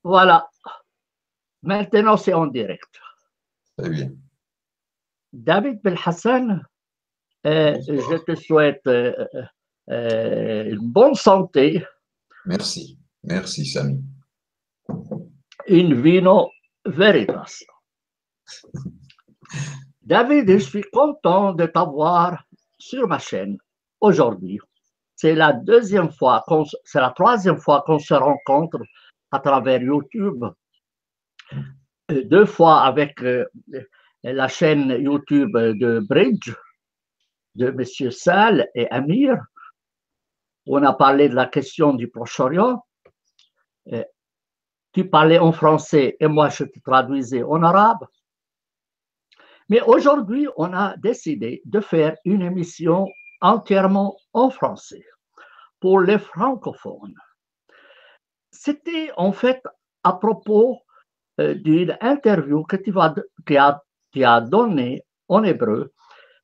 Voilà, maintenant c'est en direct. Très bien. David Belhassan, je te souhaite une bonne santé, Merci. Merci, Samy. in vino veritas. David, je suis content de t'avoir sur ma chaîne aujourd'hui. C'est la troisième fois qu'on se rencontre à travers YouTube, deux fois avec la chaîne YouTube de Bridge, de M. Sal et Amir. On a parlé de la question du Proche-Orient. Tu parlais en français et moi je te traduisais en arabe. Mais aujourd'hui, on a décidé de faire une émission entièrement en français pour les francophones. C'était en fait à propos d'une interview que tu as donnée en hébreu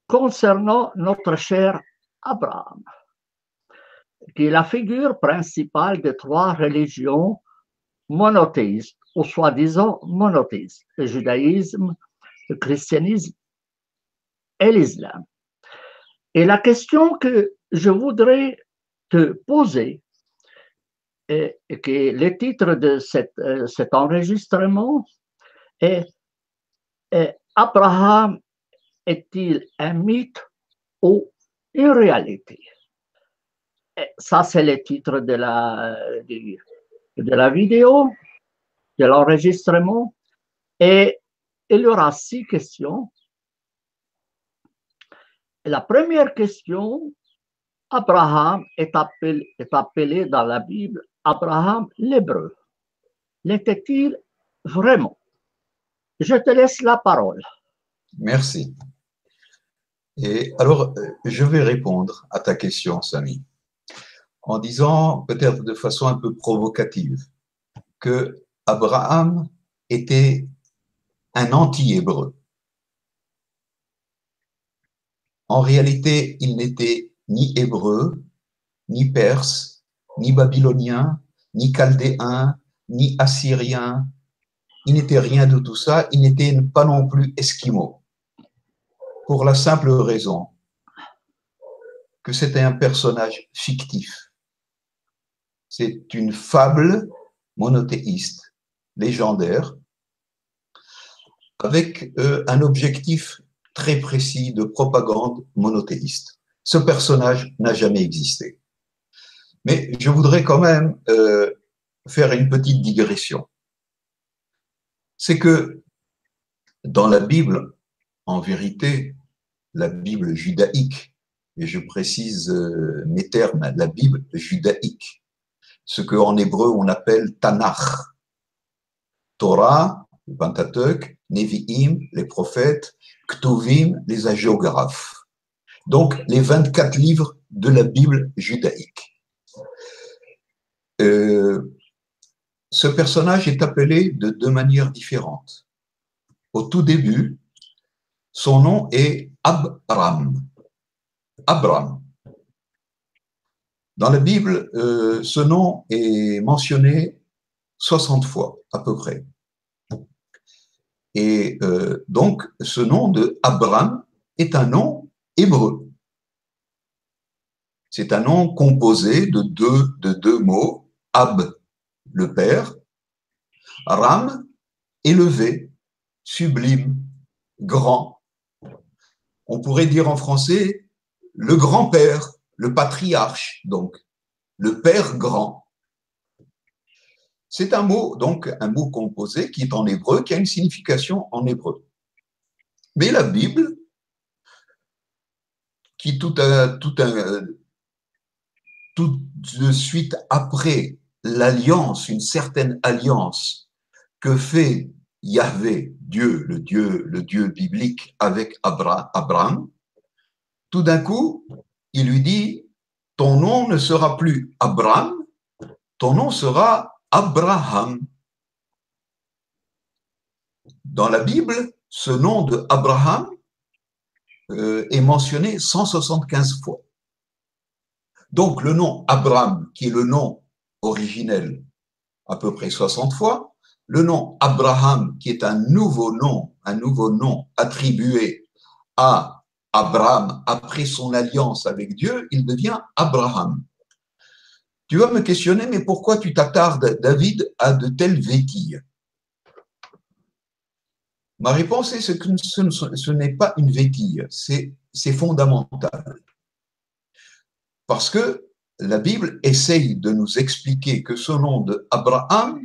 concernant notre cher Abraham, qui est la figure principale de trois religions monothéistes, ou soi-disant monothéistes, le judaïsme, le christianisme et l'islam. Et la question que je voudrais te poser, et que le titre de cet enregistrement est Abraham est-il un mythe ou une réalité? Et ça, c'est le titre de la vidéo, de l'enregistrement. Et il y aura 6 questions. La première question, Abraham est appelé dans la Bible Abraham l'Hébreu. L'était-il vraiment? Je te laisse la parole. Merci. Et alors, je vais répondre à ta question, Samy, en disant, peut-être de façon un peu provocative, que Abraham était un anti-hébreu. En réalité, il n'était ni hébreu, ni perse, ni babylonien, ni chaldéen, ni assyrien. Il n'était rien de tout ça. Il n'était pas non plus esquimau. Pour la simple raison que c'était un personnage fictif. C'est une fable monothéiste, légendaire, avec un objectif très précis de propagande monothéiste. Ce personnage n'a jamais existé. Mais je voudrais quand même faire une petite digression. C'est que dans la Bible, en vérité, la Bible judaïque, et je précise mes termes, la Bible judaïque, ce qu'en hébreu on appelle Tanakh, Torah, le Pentateuque, Nevi'im, les prophètes, Ktuvim, les hagiographes. Donc, les 24 livres de la Bible judaïque. Ce personnage est appelé de deux manières différentes. Au tout début, son nom est Abram. Abram. Dans la Bible, ce nom est mentionné 60 fois à peu près. Et donc, ce nom de Abram est un nom hébreu. C'est un nom composé de deux mots, Ab, le père, Ram, élevé, sublime, grand. On pourrait dire en français le grand-père, le patriarche, donc, le père grand. C'est un mot, donc, un mot composé qui est en hébreu, qui a une signification en hébreu. Mais la Bible, qui tout de suite après l'alliance, une certaine alliance que fait Yahvé, Dieu, le Dieu biblique avec Abraham, tout d'un coup, il lui dit, ton nom ne sera plus Abraham, ton nom sera Abraham. Dans la Bible, ce nom de Abraham est mentionné 175 fois. Donc le nom Abraham, qui est le nom originel à peu près 60 fois. Le nom Abraham, qui est un nouveau nom attribué à Abraham après son alliance avec Dieu, il devient Abraham. Tu vas me questionner, mais pourquoi tu t'attardes, David, à de telles vétilles? Ma réponse est que ce n'est pas une vétille, c'est fondamental. Parce que la Bible essaye de nous expliquer que ce nom de Abraham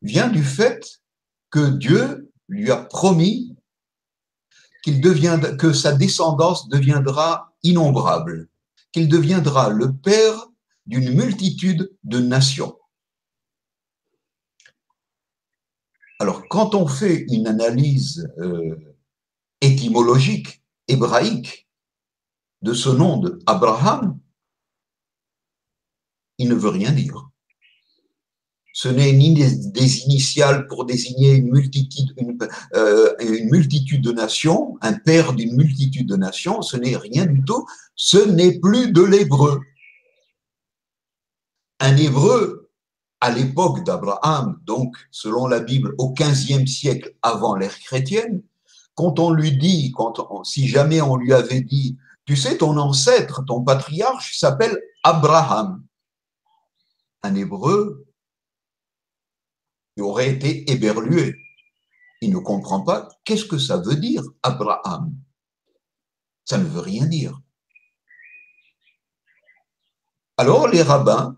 vient du fait que Dieu lui a promis que sa descendance deviendra innombrable, qu'il deviendra le père d'une multitude de nations. Alors, quand on fait une analyse étymologique, hébraïque, de ce nom de Abraham, il ne veut rien dire. Ce n'est ni des initiales pour désigner une multitude de nations, un père d'une multitude de nations, ce n'est rien du tout, ce n'est plus de l'hébreu. Un hébreu, à l'époque d'Abraham, donc selon la Bible au XVe siècle avant l'ère chrétienne, quand on lui dit, si jamais on lui avait dit, tu sais, ton ancêtre, ton patriarche s'appelle Abraham, un hébreu aurait été éberlué. Il ne comprend pas qu'est-ce que ça veut dire Abraham. Ça ne veut rien dire. Alors les rabbins,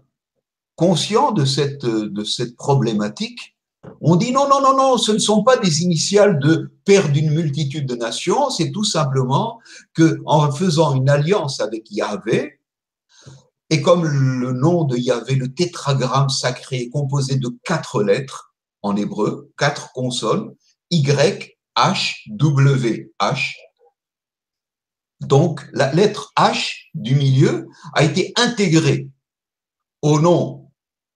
conscients de cette problématique, ont dit non, non, non, non, ce ne sont pas des initiales de père d'une multitude de nations, c'est tout simplement qu'en faisant une alliance avec Yahvé, et comme le nom de Yahvé, le tétragramme sacré, est composé de 4 lettres en hébreu, 4 consonnes, Y, H, W, H. Donc, la lettre H du milieu a été intégrée au nom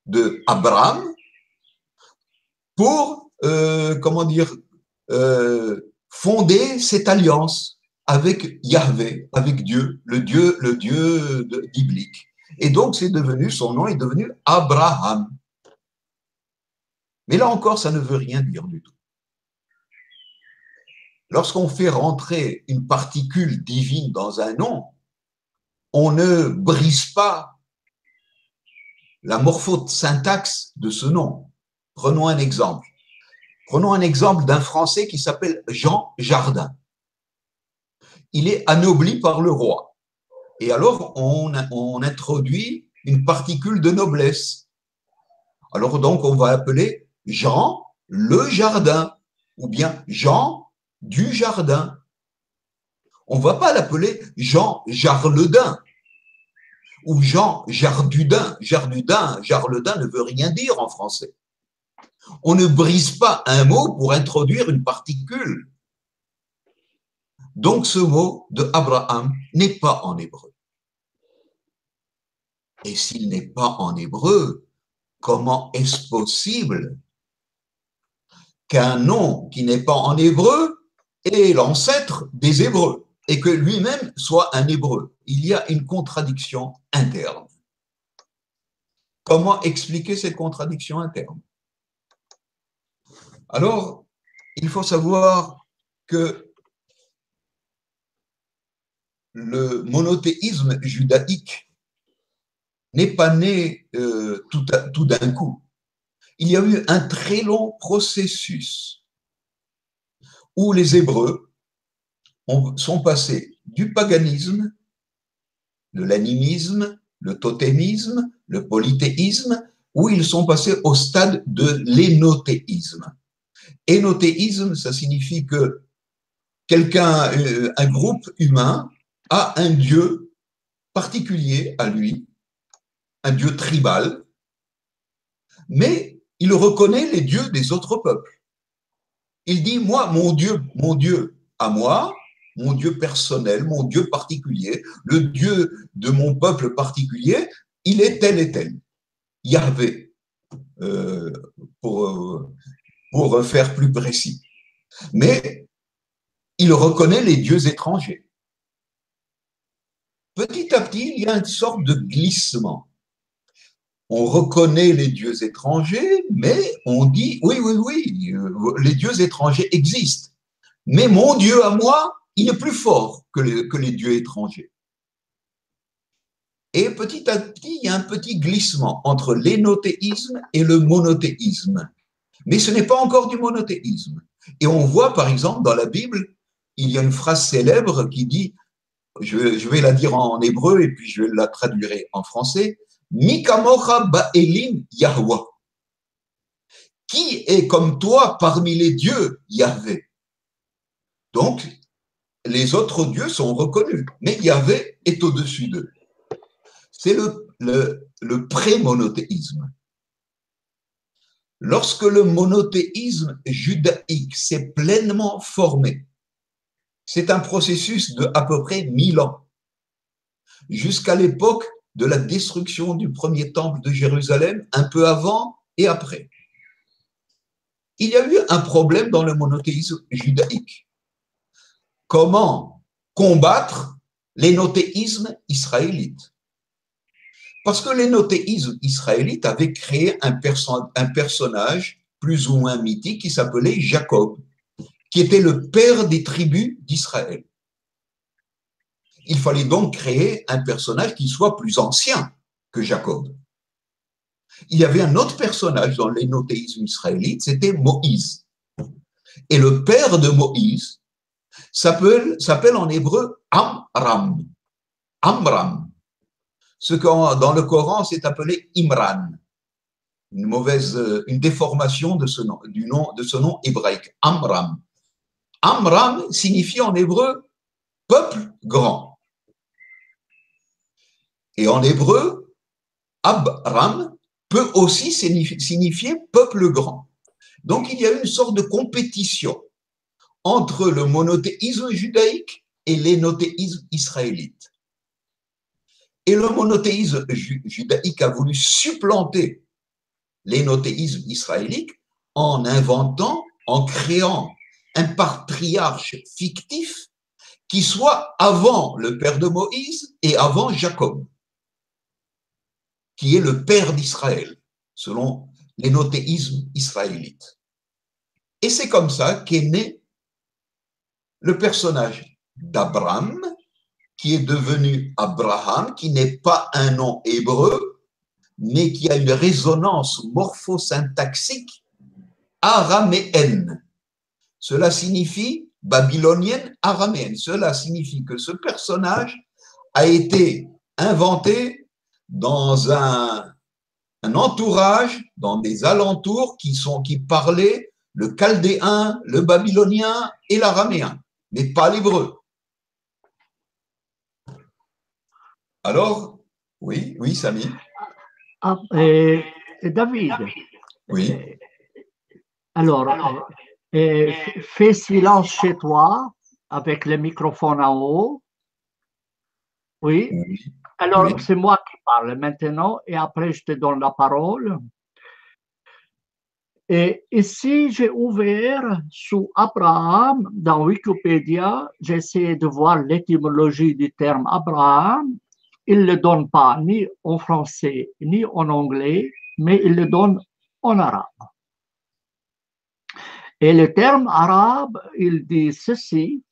de Abraham pour, fonder cette alliance avec Yahvé, avec Dieu, le Dieu biblique. Et donc, son nom est devenu Abraham. Mais là encore, ça ne veut rien dire du tout. Lorsqu'on fait rentrer une particule divine dans un nom, on ne brise pas la morphosyntaxe de ce nom. Prenons un exemple. Prenons un exemple d'un Français qui s'appelle Jean Jardin. Il est anobli par le roi. Et alors, on introduit une particule de noblesse. Alors donc, on va appeler Jean le Jardin, ou bien Jean du Jardin. On ne va pas l'appeler Jean Jarledin, ou Jean Jardudin. Jarledin ne veut rien dire en français. On ne brise pas un mot pour introduire une particule. Donc ce mot de Abraham n'est pas en hébreu. Et s'il n'est pas en hébreu, comment est-ce possible qu'un nom qui n'est pas en hébreu est l'ancêtre des Hébreux et que lui-même soit un hébreu? Il y a une contradiction interne. Comment expliquer cette contradiction interne? Alors, il faut savoir que le monothéisme judaïque n'est pas né tout d'un coup. Il y a eu un très long processus où les Hébreux sont passés du paganisme, de l'animisme, le totémisme, le polythéisme, où ils sont passés au stade de l'énothéisme. Énothéisme, ça signifie que un groupe humain a un dieu particulier à lui, un dieu tribal, mais il reconnaît les dieux des autres peuples. Il dit, moi, mon Dieu à moi, mon Dieu personnel, mon Dieu particulier, le Dieu de mon peuple particulier, il est tel et tel. Yahvé, pour faire plus précis. Mais il reconnaît les dieux étrangers. Petit à petit, il y a une sorte de glissement. on reconnaît les dieux étrangers, mais on dit, oui, oui, oui, les dieux étrangers existent. Mais mon Dieu à moi, il est plus fort que les dieux étrangers. Et petit à petit, il y a un petit glissement entre l'énothéisme et le monothéisme. Mais ce n'est pas encore du monothéisme. Et on voit, par exemple, dans la Bible, il y a une phrase célèbre qui dit, je vais la dire en hébreu et puis je la traduirai en français, Mikamocha ba'elim Yahweh. Qui est comme toi parmi les dieux, Yahvé? Donc, les autres dieux sont reconnus, mais Yahvé est au-dessus d'eux. C'est le pré-monothéisme. Lorsque le monothéisme judaïque s'est pleinement formé, c'est un processus de à peu près 1000 ans, jusqu'à l'époque de la destruction du premier temple de Jérusalem, un peu avant et après. Il y a eu un problème dans le monothéisme judaïque. Comment combattre l'énothéisme israélite? Parce que l'énothéisme israélite avait créé un personnage plus ou moins mythique qui s'appelait Jacob, qui était le père des tribus d'Israël. Il fallait donc créer un personnage qui soit plus ancien que Jacob. Il y avait un autre personnage dans l'énothéisme israélite, c'était Moïse. Et le père de Moïse s'appelle en hébreu Amram. Amram. Ce que dans le Coran c'est appelé Imran. Une déformation de ce nom hébraïque, Amram. Amram signifie en hébreu peuple grand. Et en hébreu, Abram peut aussi signifier peuple grand. Donc il y a une sorte de compétition entre le monothéisme judaïque et l'énothéisme israélite. Et le monothéisme judaïque a voulu supplanter l'énothéisme israélite en inventant, en créant un patriarche fictif qui soit avant le père de Moïse et avant Jacob, qui est le père d'Israël, selon l'énothéisme israélite. Et c'est comme ça qu'est né le personnage d'Abraham, qui est devenu Abraham, qui n'est pas un nom hébreu, mais qui a une résonance morphosyntaxique araméenne. Cela signifie babylonienne, araméenne. Cela signifie que ce personnage a été inventé dans un entourage, dans des alentours qui parlaient le chaldéen, le babylonien et l'araméen, mais pas l'hébreu. Alors, oui, Samy. David. Oui. Alors, fais silence chez toi avec le microphone en haut. Oui. Alors, oui. C'est moi qui parle maintenant et après, je te donne la parole. Et ici, j'ai ouvert sous Abraham dans Wikipédia. J'ai essayé de voir l'étymologie du terme Abraham. Il ne le donne pas ni en français ni en anglais, mais il le donne en arabe. Et le terme arabe, il dit ceci.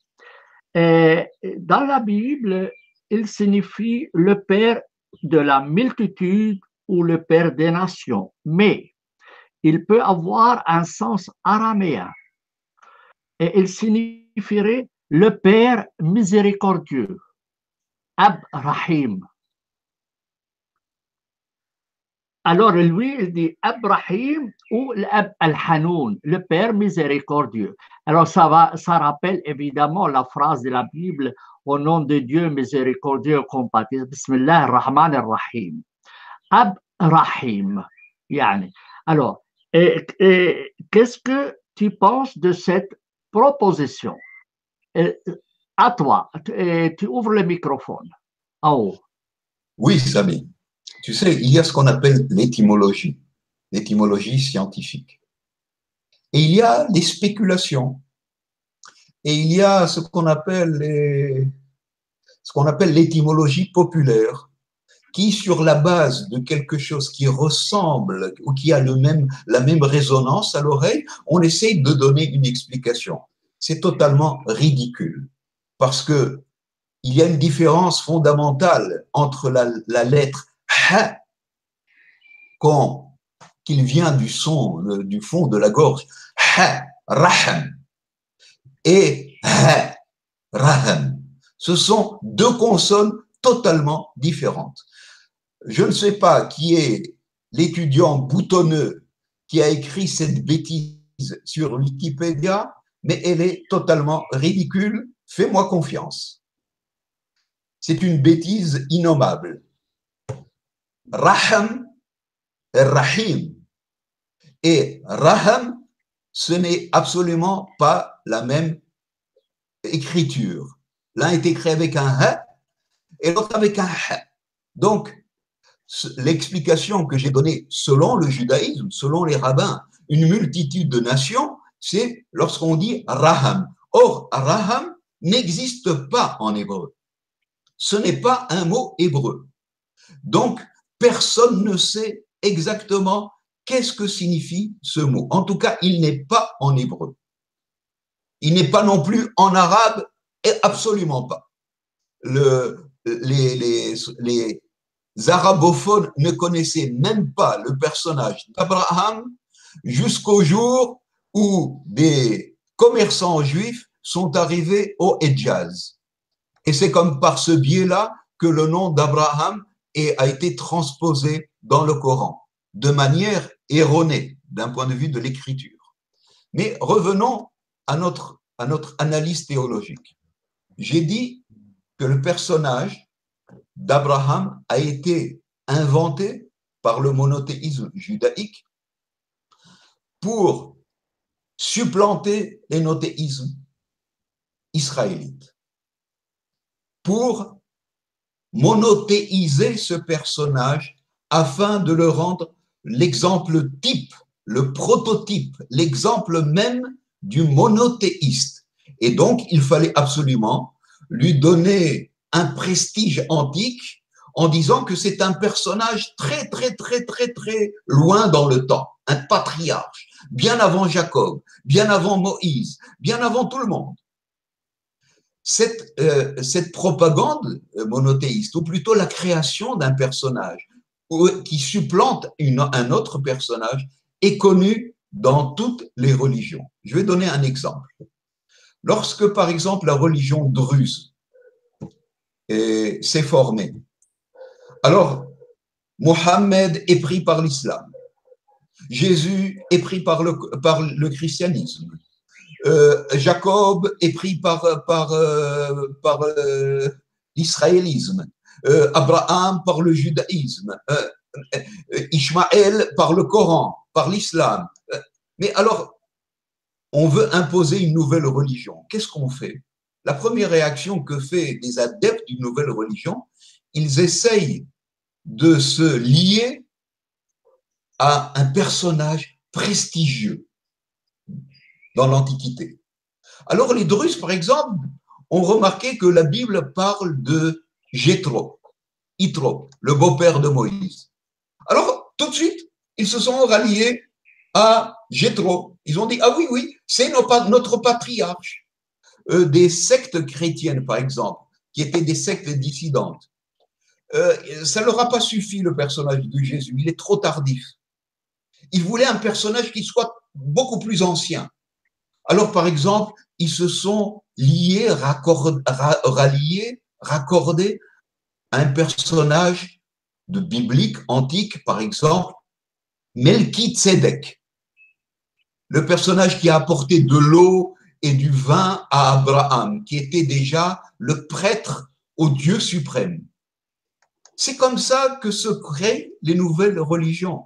Dans la Bible, il signifie le père de la multitude ou le père des nations. Mais il peut avoir un sens araméen. Et il signifierait le père miséricordieux. Abrahim. Alors lui, il dit Abrahim ou Al-Hanoun, le père miséricordieux. Alors ça rappelle évidemment la phrase de la Bible au nom de Dieu miséricordieux compassif. Bismillah ar-Rahman ar-Rahim. Abrahim. Yani. Alors, qu'est-ce que tu penses de cette proposition? À toi, tu ouvres le microphone en haut. Oui, Samy. Tu sais, il y a ce qu'on appelle l'étymologie scientifique. Et il y a les spéculations. Et il y a ce qu'on appelle l'étymologie populaire, qui, sur la base de quelque chose qui ressemble ou qui a la même résonance à l'oreille, on essaye de donner une explication. C'est totalement ridicule parce que il y a une différence fondamentale entre la lettre ha, qu'il vient du son, du fond de la gorge, ha, raham, et ha, raham. Ce sont deux consonnes totalement différentes. Je ne sais pas qui est l'étudiant boutonneux qui a écrit cette bêtise sur Wikipédia, mais elle est totalement ridicule. Fais-moi confiance. C'est une bêtise innommable. Raham, Rahim. Et Raham, ce n'est absolument pas la même écriture. L'un est écrit avec un ha et l'autre avec un ha. Donc, l'explication que j'ai donnée selon le judaïsme, selon les rabbins, une multitude de nations, c'est lorsqu'on dit Raham. Or, Raham n'existe pas en hébreu. Ce n'est pas un mot hébreu. Donc, personne ne sait exactement qu'est-ce que signifie ce mot. En tout cas, il n'est pas en hébreu. Il n'est pas non plus en arabe, et absolument pas. Les arabophones ne connaissaient même pas le personnage d'Abraham jusqu'au jour où des commerçants juifs sont arrivés au Hedjaz. Et c'est comme par ce biais-là que le nom d'Abraham a été transposé dans le Coran, de manière erronée d'un point de vue de l'écriture. Mais revenons à notre analyse théologique. J'ai dit que le personnage d'Abraham a été inventé par le monothéisme judaïque pour supplanter les monothéismes israélites, pour monothéiser ce personnage afin de le rendre l'exemple type, le prototype, l'exemple même du monothéiste. Et donc, il fallait absolument lui donner un prestige antique en disant que c'est un personnage très, très, très, très, très loin dans le temps, un patriarche, bien avant Jacob, bien avant Moïse, bien avant tout le monde. Cette propagande monothéiste, ou plutôt la création d'un personnage qui supplante un autre personnage, est connue dans toutes les religions. Je vais donner un exemple. Lorsque, par exemple, la religion druze s'est formée, alors Mohammed est pris par l'islam, Jésus est pris par le christianisme, Jacob est pris par l'israélisme, Abraham par le judaïsme, Ishmaël par le Coran, par l'islam. Mais alors, on veut imposer une nouvelle religion. Qu'est-ce qu'on fait? La première réaction que fait les adeptes d'une nouvelle religion, ils essayent de se lier à un personnage prestigieux dans l'Antiquité. Alors les Druzes, par exemple, ont remarqué que la Bible parle de Jéthro, Yitro, le beau-père de Moïse. Alors, tout de suite, ils se sont ralliés à Jéthro. Ils ont dit, ah oui, oui, c'est notre patriarche. Des sectes chrétiennes, par exemple, qui étaient des sectes dissidentes, ça ne leur a pas suffi, le personnage de Jésus. Il est trop tardif. Ils voulaient un personnage qui soit beaucoup plus ancien. Alors, par exemple, ils se sont liés, raccordés à un personnage de biblique, antique, par exemple, Melchizedek, le personnage qui a apporté de l'eau et du vin à Abraham, qui était déjà le prêtre au Dieu suprême. C'est comme ça que se créent les nouvelles religions.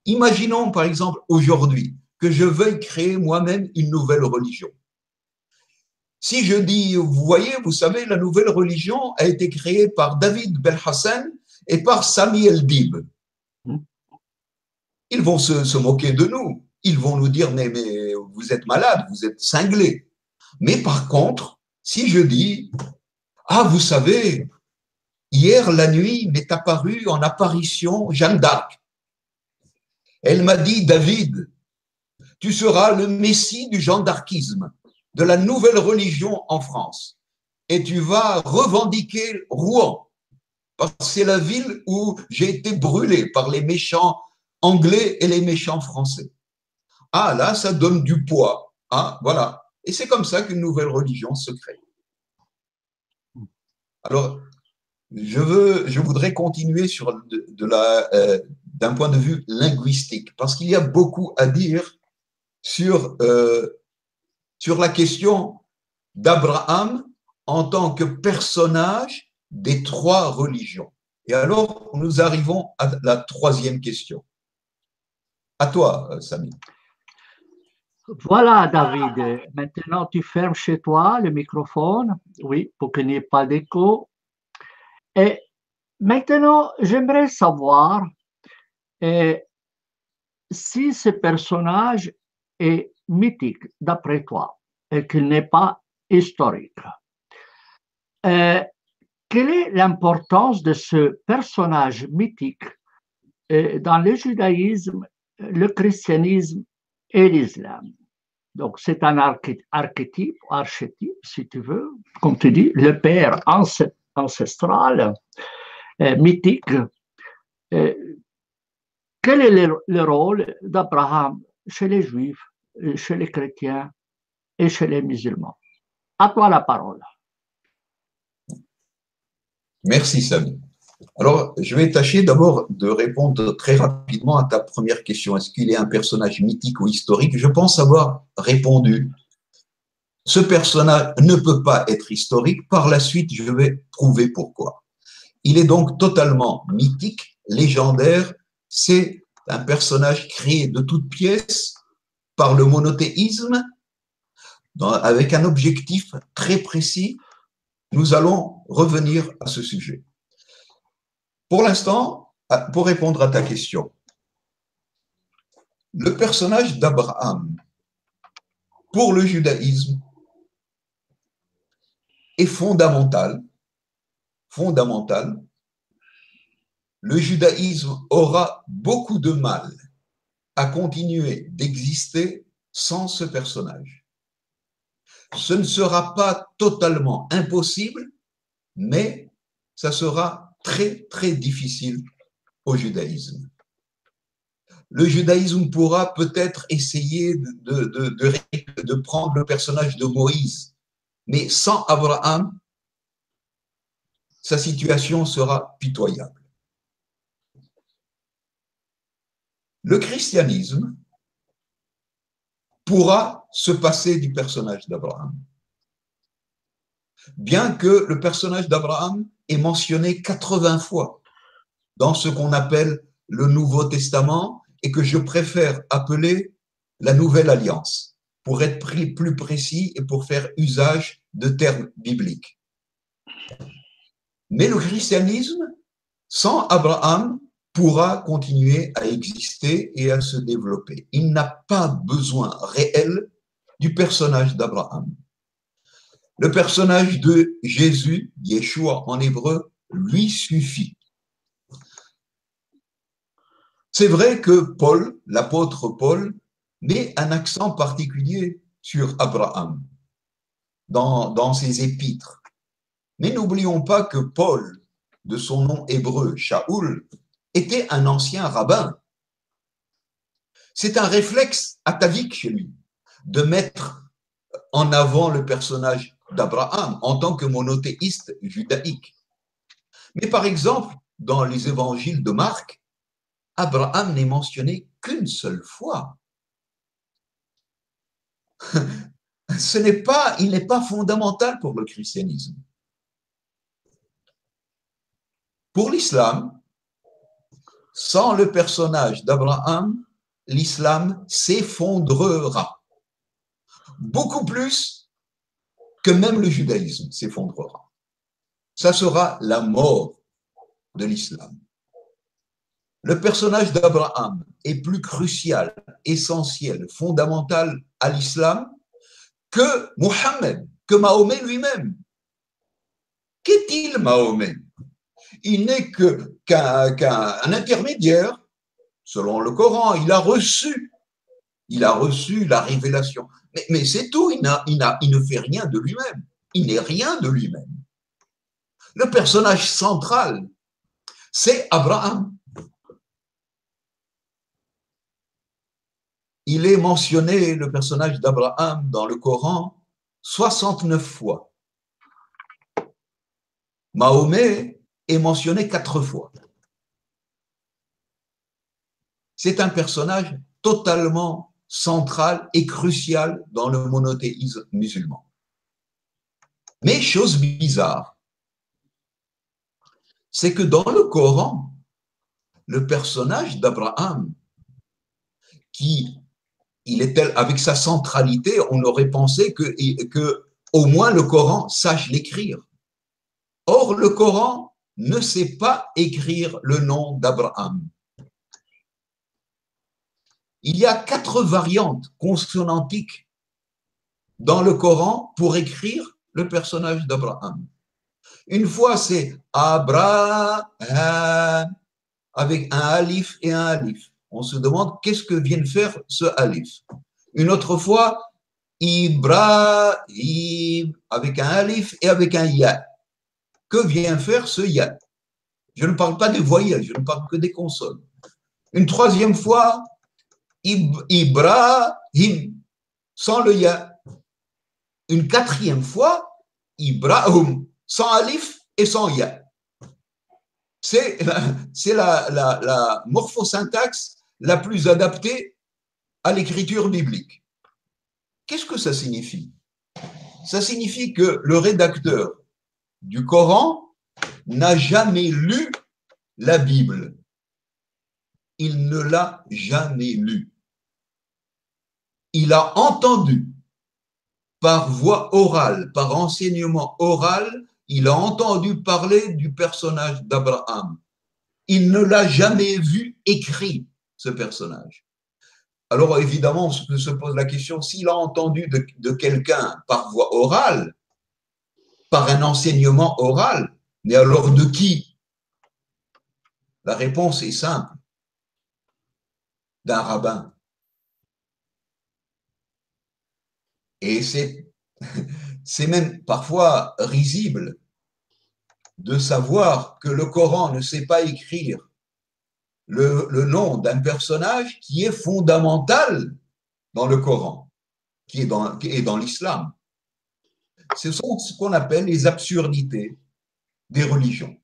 Imaginons, par exemple, aujourd'hui, que je veuille créer moi-même une nouvelle religion. Si je dis, vous savez, la nouvelle religion a été créée par David Belhassan et par Sami El-Dib. Ils vont se moquer de nous. Ils vont nous dire, mais vous êtes malade, vous êtes cinglé. Mais par contre, si je dis, ah, vous savez, hier la nuit m'est apparue en apparition Jeanne d'Arc. Elle m'a dit, David, tu seras le messie du gendarchisme, de la nouvelle religion en France. Et tu vas revendiquer Rouen, parce que c'est la ville où j'ai été brûlé par les méchants anglais et les méchants français. Ah, là, ça donne du poids. Ah, voilà. Et c'est comme ça qu'une nouvelle religion se crée. Alors, je voudrais continuer sur d'un point de vue linguistique, parce qu'il y a beaucoup à dire sur la question d'Abraham en tant que personnage des trois religions. Et alors, nous arrivons à la troisième question. À toi, Samy. Voilà, David. Maintenant, tu fermes chez toi le microphone, oui, pour qu'il n'y ait pas d'écho. Et maintenant, j'aimerais savoir si ce personnage est mythique, d'après toi, et qu'il n'est pas historique. Quelle est l'importance de ce personnage mythique dans le judaïsme, le christianisme et l'islam? Donc, c'est un archétype, si tu veux, comme tu dis, le père ancestral, mythique. Quel est le rôle d'Abraham chez les Juifs, chez les chrétiens et chez les musulmans? À toi la parole. Merci, Samy. Alors, je vais tâcher d'abord de répondre très rapidement à ta première question. Est-ce qu'il est un personnage mythique ou historique? Je pense avoir répondu. Ce personnage ne peut pas être historique. Par la suite, je vais prouver pourquoi. Il est donc totalement mythique, légendaire. C'est un personnage créé de toutes pièces par le monothéisme, avec un objectif très précis. Nous allons revenir à ce sujet. Pour l'instant, pour répondre à ta question, le personnage d'Abraham pour le judaïsme est fondamental. Le judaïsme aura beaucoup de mal à continuer d'exister sans ce personnage. Ce ne sera pas totalement impossible, mais ça sera très, très difficile au judaïsme. Le judaïsme pourra peut-être essayer de prendre le personnage de Moïse, mais sans Abraham, sa situation sera pitoyable. Le christianisme pourra se passer du personnage d'Abraham, bien que le personnage d'Abraham est mentionné 80 fois dans ce qu'on appelle le Nouveau Testament et que je préfère appeler la Nouvelle Alliance, pour être plus précis et pour faire usage de termes bibliques. Mais le christianisme, sans Abraham, pourra continuer à exister et à se développer. Il n'a pas besoin réel du personnage d'Abraham. Le personnage de Jésus, Yeshua en hébreu, lui suffit. C'est vrai que Paul, l'apôtre Paul, met un accent particulier sur Abraham dans ses épîtres. Mais n'oublions pas que Paul, de son nom hébreu, Shaoul, était un ancien rabbin. C'est un réflexe atavique chez lui de mettre en avant le personnage d'Abraham en tant que monothéiste judaïque. Mais par exemple, dans les évangiles de Marc, Abraham n'est mentionné qu'une seule fois. Il n'est pas fondamental pour le christianisme. Pour l'islam, sans le personnage d'Abraham, l'islam s'effondrera. Beaucoup plus que même le judaïsme s'effondrera. Ça sera la mort de l'islam. Le personnage d'Abraham est plus crucial, essentiel, fondamental à l'islam que Mohammed, que Mahomet lui-même. Qu'est-il Mahomet? Il n'est qu'un intermédiaire, selon le Coran. Il a reçu la révélation. Mais c'est tout, il ne fait rien de lui-même. Il n'est rien de lui-même. Le personnage central, c'est Abraham. Il est mentionné, le personnage d'Abraham, dans le Coran, 69 fois. Mahomet est mentionné 4 fois. C'est un personnage totalement central et crucial dans le monothéisme musulman. Mais chose bizarre, c'est que dans le Coran, le personnage d'Abraham, avec sa centralité, on aurait pensé que au moins le Coran sache l'écrire. Or, le Coran ne sait pas écrire le nom d'Abraham. Il y a 4 variantes consonantiques dans le Coran pour écrire le personnage d'Abraham. Une fois, c'est Abraham avec un alif et un alif. On se demande qu'est-ce que vient de faire ce alif. Une autre fois, Ibrahim avec un alif et avec un ya. Que vient faire ce ya? Je ne parle pas des voyelles, je ne parle que des consonnes. Une troisième fois, Ibrahim, sans le ya. Une quatrième fois, Ibrahim, sans alif et sans ya. C'est la morphosyntaxe la plus adaptée à l'écriture biblique. Qu'est-ce que ça signifie? Ça signifie que le rédacteur du Coran n'a jamais lu la Bible. Il ne l'a jamais lu. Il a entendu par voie orale, par enseignement oral, il a entendu parler du personnage d'Abraham. Il ne l'a jamais vu écrit, ce personnage. Alors évidemment, on se pose la question, s'il a entendu de quelqu'un par voie orale, par un enseignement oral, mais alors de qui? La réponse est simple, d'un rabbin. Et c'est même parfois risible de savoir que le Coran ne sait pas écrire le nom d'un personnage qui est fondamental dans le Coran, qui est dans l'islam. Ce sont ce qu'on appelle les absurdités des religions.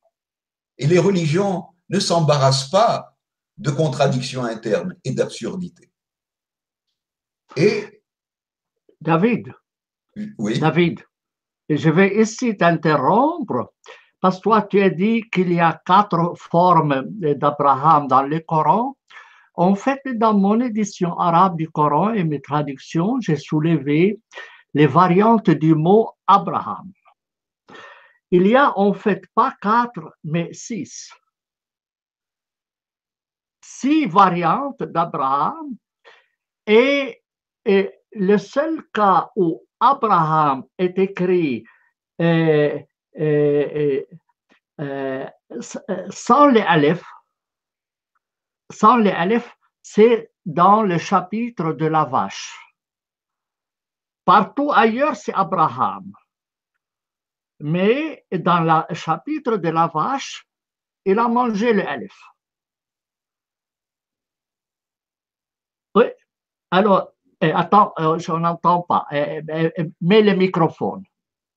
Et les religions ne s'embarrassent pas de contradictions internes et d'absurdités. Et David, oui. David, je vais ici t'interrompre parce que toi, tu as dit qu'il y a 4 formes d'Abraham dans le Coran. En fait, dans mon édition arabe du Coran et mes traductions, j'ai soulevé les variantes du mot Abraham. Il y a en fait pas 4, mais 6. 6 variantes d'Abraham et le seul cas où Abraham est écrit sans les aleph, c'est dans le chapitre de la vache. Partout ailleurs, c'est Abraham. Mais dans le chapitre de la vache, il a mangé le aleph. Oui, alors, attends, je n'entends pas. Mets le microphone.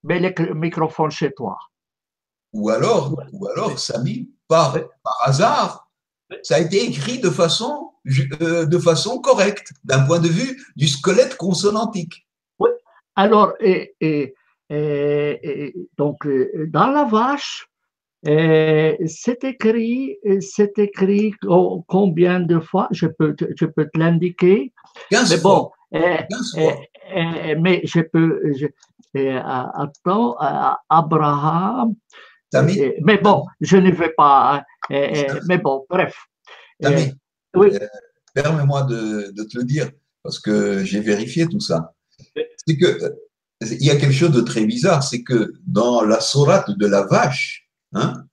Mets le microphone chez toi. Ou alors Samy, par hasard, ça a été écrit de façon correcte, d'un point de vue du squelette consonantique. Oui, alors, donc, dans la vache, c'est écrit combien de fois? Je peux te l'indiquer. 15 mais bon, fois. 15 fois. Mais je peux. Attends, Abraham. Mais bon, je ne vais pas. Mais bon, bref. Tami, oui. Permets-moi de te le dire, parce que j'ai vérifié tout ça. C'est que il y a quelque chose de très bizarre, c'est que dans la sourate de la vache, hein,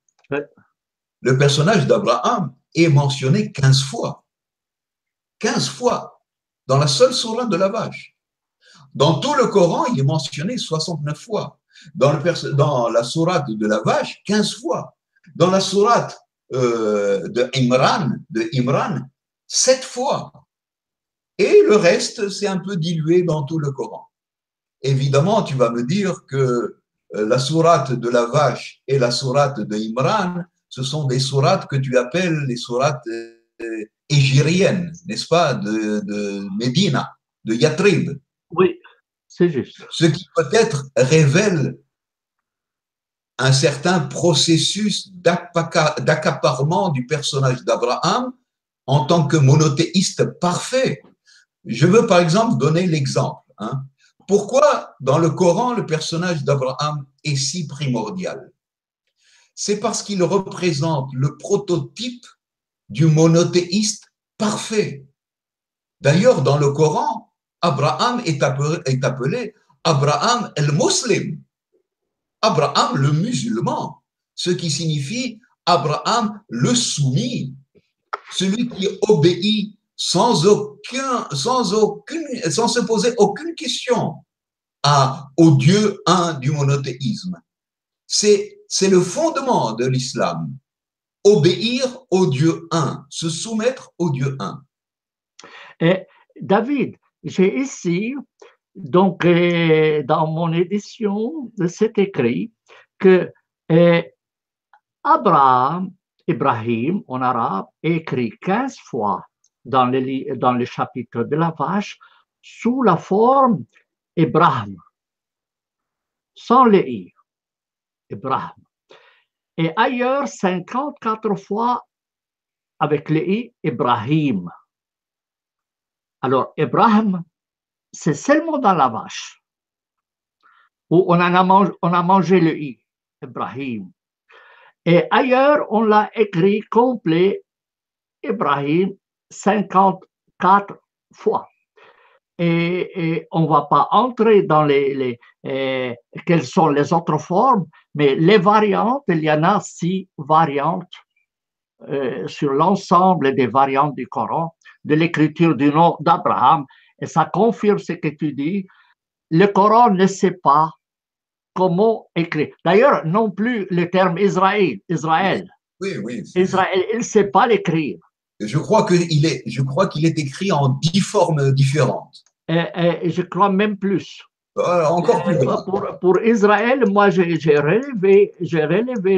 le personnage d'Abraham est mentionné 15 fois. 15 fois dans la seule sourate de la vache. Dans tout le Coran, il est mentionné 69 fois. Dans la sourate de la vache, 15 fois. Dans la sourate de Imran, 7 fois. Et le reste, c'est un peu dilué dans tout le Coran. Évidemment, tu vas me dire que la sourate de la vache et la sourate de Imran, ce sont des sourates que tu appelles les sourates égériennes, n'est-ce pas, de Médina, de Yatrib. Oui, c'est juste. Ce qui peut-être révèle un certain processus d'accaparement du personnage d'Abraham en tant que monothéiste parfait. Je veux par exemple donner l'exemple. Pourquoi dans le Coran le personnage d'Abraham est si primordial? C'est parce qu'il représente le prototype du monothéiste parfait. D'ailleurs, dans le Coran, Abraham est appelé Abraham el-Muslim, Abraham le musulman, ce qui signifie Abraham le soumis, celui qui obéit sans se poser aucune question au Dieu un du monothéisme. C'est le fondement de l'islam. Obéir au Dieu un, se soumettre au Dieu un. Et David, j'ai ici, donc dans mon édition, c'est écrit que Ibrahim en arabe est écrit 15 fois dans le chapitre de la vache sous la forme Ibrahim, sans le i, Ibrahim. Et ailleurs, 54 fois avec le i, Ibrahim. Alors, Ibrahim, c'est seulement dans la vache où on a mangé le i, Ibrahim. Et ailleurs, on l'a écrit complet, Ibrahim, 54 fois. Et on ne va pas entrer dans quelles sont les autres formes, mais les variantes, il y en a 6 variantes sur l'ensemble des variantes du Coran, de l'écriture du nom d'Abraham. Et ça confirme ce que tu dis. Le Coran ne sait pas comment écrire. D'ailleurs, non plus le terme Israël. Oui, oui. Israël, il ne sait pas l'écrire. Je crois qu'il est écrit en 10 formes différentes. Et je crois même plus. Encore plus grave. Pour Israël, moi, j'ai relevé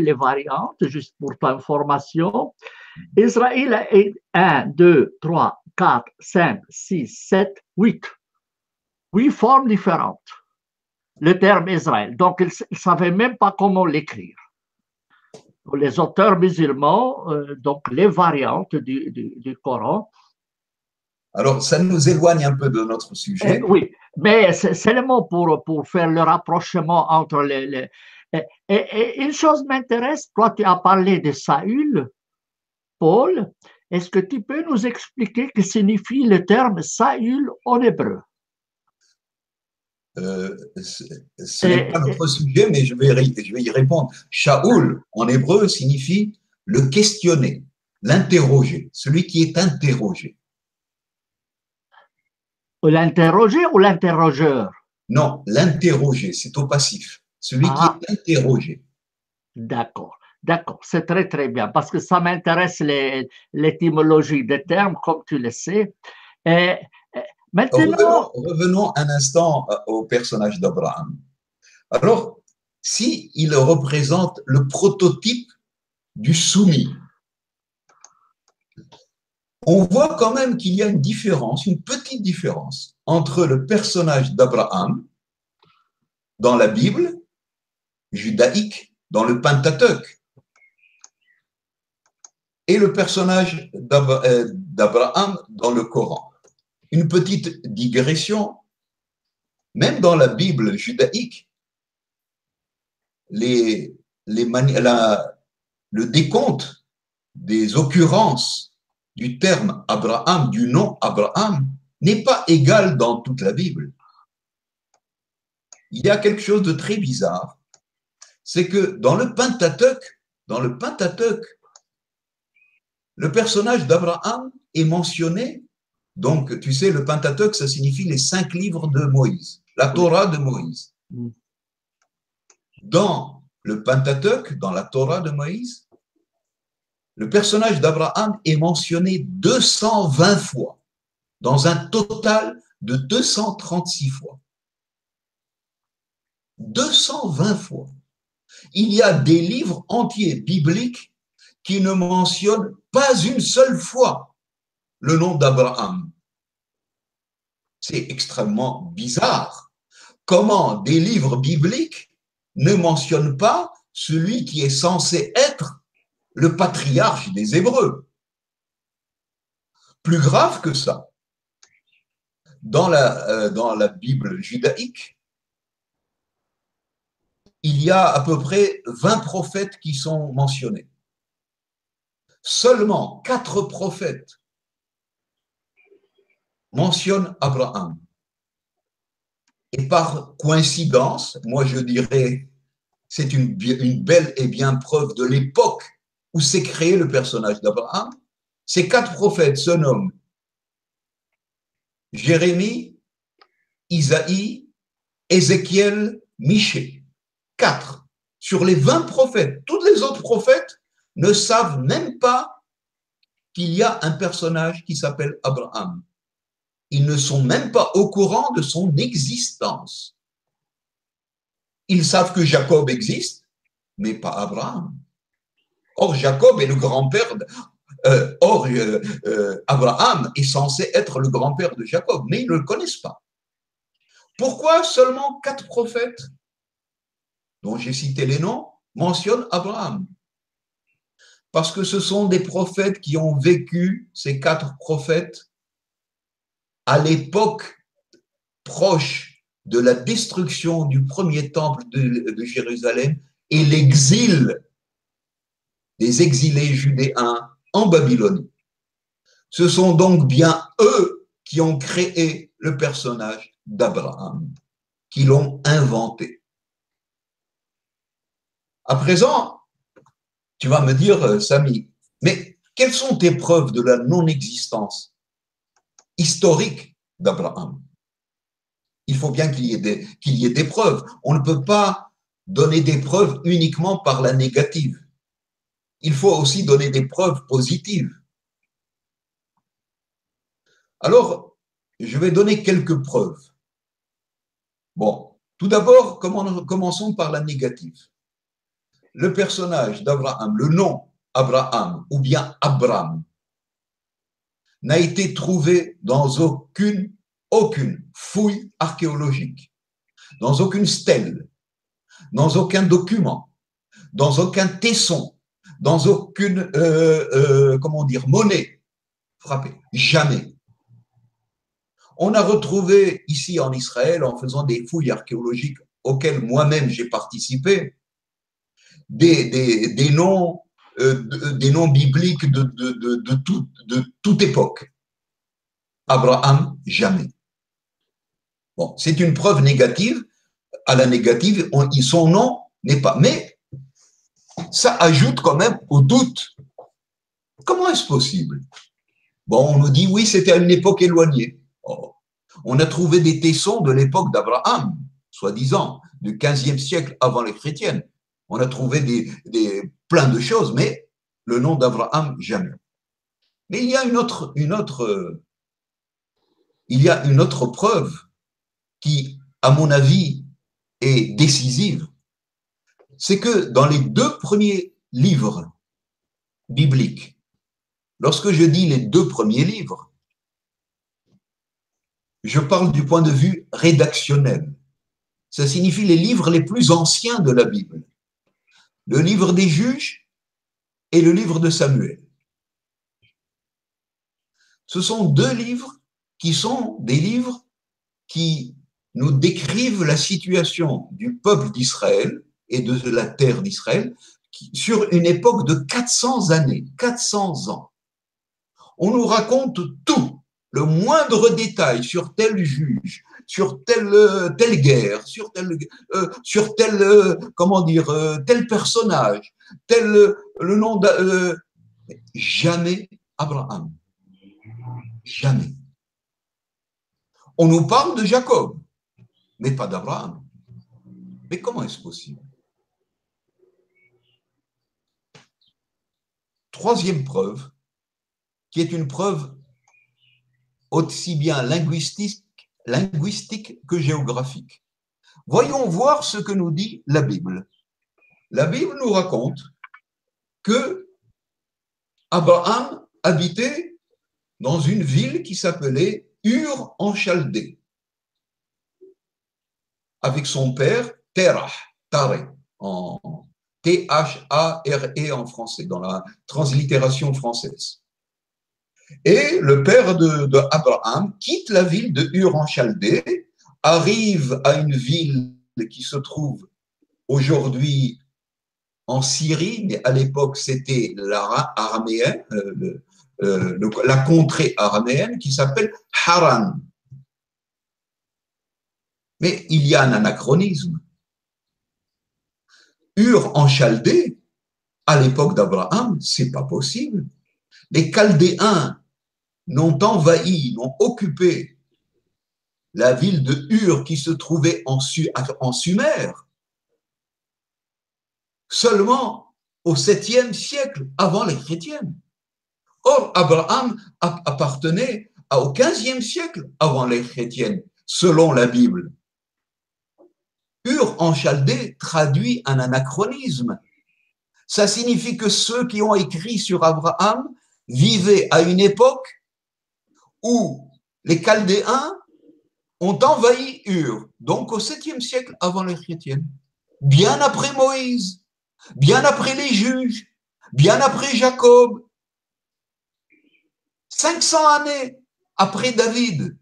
les variantes, juste pour ta information. Israël est 1, 2, 3, 4, 5, 6, 7, 8. 8 formes différentes. Le terme Israël. Donc, ils ne savaient même pas comment l'écrire. Les auteurs musulmans, donc les variantes du Coran. Alors, ça nous éloigne un peu de notre sujet. Oui, mais c'est seulement pour faire le rapprochement entre les. Et une chose m'intéresse, toi, tu as parlé de Saül, Paul. Est-ce que tu peux nous expliquer ce que signifie le terme Saül en hébreu? Ce n'est pas notre sujet, mais je vais y répondre. Shaoul, en hébreu, signifie le questionner, l'interroger, celui qui est interrogé. L'interroger ou l'interrogeur? Non, l'interroger, c'est au passif. Celui qui est interrogé. D'accord, d'accord, c'est très très bien, parce que ça m'intéresse l'étymologie des termes, comme tu le sais. Et maintenant… Revenons un instant au personnage d'Abraham. Alors, s'il représente le prototype du soumis, on voit quand même qu'il y a une différence, une petite différence entre le personnage d'Abraham dans la Bible judaïque, dans le Pentateuque, et le personnage d'Abraham dans le Coran. Une petite digression, même dans la Bible judaïque, le décompte des occurrences du terme Abraham, du nom Abraham, n'est pas égal dans toute la Bible. Il y a quelque chose de très bizarre, c'est que dans le Pentateuque, Le personnage d'Abraham est mentionné, donc tu sais, le Pentateuque, ça signifie les 5 livres de Moïse, la Torah de Moïse. Dans le Pentateuque, dans la Torah de Moïse, le personnage d'Abraham est mentionné 220 fois, dans un total de 236 fois. 220 fois. Il y a des livres entiers bibliques qui ne mentionnent pas une seule fois le nom d'Abraham. C'est extrêmement bizarre. Comment des livres bibliques ne mentionnent pas celui qui est censé être le patriarche des Hébreux? Plus grave que ça, dans la Bible judaïque, il y a à peu près 20 prophètes qui sont mentionnés. Seulement 4 prophètes mentionnent Abraham. Et par coïncidence, moi je dirais, c'est une belle et bien preuve de l'époque où s'est créé le personnage d'Abraham. Ces 4 prophètes se nomment Jérémie, Isaïe, Ézéchiel, Michée. 4. Sur les 20 prophètes, tous les autres prophètes ne savent même pas qu'il y a un personnage qui s'appelle Abraham. Ils ne sont même pas au courant de son existence. Ils savent que Jacob existe, mais pas Abraham. Or, Jacob est le grand-père, Abraham est censé être le grand-père de Jacob, mais ils ne le connaissent pas. Pourquoi seulement 4 prophètes, dont j'ai cité les noms, mentionnent Abraham? Parce que ce sont des prophètes qui ont vécu, ces 4 prophètes, à l'époque proche de la destruction du premier temple de Jérusalem et l'exil des exilés judéens en Babylonie. Ce sont donc bien eux qui ont créé le personnage d'Abraham, qui l'ont inventé. À présent, tu vas me dire, Samy, mais quelles sont tes preuves de la non-existence historique d'Abraham? Il faut bien qu'il y ait des preuves. On ne peut pas donner des preuves uniquement par la négative. Il faut aussi donner des preuves positives. Alors, je vais donner quelques preuves. Bon, tout d'abord, commençons par la négative. Le personnage d'Abraham, le nom Abraham ou bien Abram, n'a été trouvé dans aucune fouille archéologique, dans aucune stèle, dans aucun document, dans aucun tesson, dans aucune monnaie frappée. Jamais. On a retrouvé ici en Israël, en faisant des fouilles archéologiques auxquelles moi-même j'ai participé, des noms bibliques de toute époque. Abraham, jamais. Bon, c'est une preuve négative. À la négative, son nom n'est pas. Mais ça ajoute quand même au doute. Comment est-ce possible? Bon, on nous dit, oui, c'était à une époque éloignée. Oh. On a trouvé des tessons de l'époque d'Abraham, soi-disant, du 15e siècle avant les chrétiennes. On a trouvé plein de choses, mais le nom d'Abraham, jamais. Mais il y a une autre preuve qui, à mon avis, est décisive. C'est que dans les 2 premiers livres bibliques, lorsque je dis les 2 premiers livres, je parle du point de vue rédactionnel. Ça signifie les livres les plus anciens de la Bible. Le livre des Juges et le livre de Samuel. Ce sont 2 livres qui sont des livres qui nous décrivent la situation du peuple d'Israël et de la terre d'Israël sur une époque de 400 années, 400 ans. On nous raconte tout, le moindre détail sur tel juge, sur telle guerre, sur tel tel personnage, le nom Jamais Abraham. Jamais. On nous parle de Jacob, mais pas d'Abraham. Mais comment est-ce possible? Troisième preuve, qui est une preuve aussi bien linguistique que géographique. Voyons voir ce que nous dit la Bible. La Bible nous raconte que Abraham habitait dans une ville qui s'appelait Ur en Chaldée, avec son père Terah, Taré, en T-H-A-R-E en français, dans la translittération française. Et le père d'Abraham quitte la ville de Ur en Chaldée, arrive à une ville qui se trouve aujourd'hui en Syrie, mais à l'époque c'était l'araméen, la contrée araméenne qui s'appelle Haran. Mais il y a un anachronisme. Ur en Chaldée, à l'époque d'Abraham, c'est pas possible. Les Chaldéens n'ont envahi, n'ont occupé la ville de Ur qui se trouvait en Sumer seulement au 7e siècle avant les chrétiens. Or, Abraham appartenait au 15e siècle avant les chrétiens, selon la Bible. Ur en Chaldée traduit un anachronisme. Ça signifie que ceux qui ont écrit sur Abraham vivaient à une époque où les Chaldéens ont envahi Ur, donc au 7e siècle avant les chrétiens, bien après Moïse, bien après les juges, bien après Jacob, 500 années après David,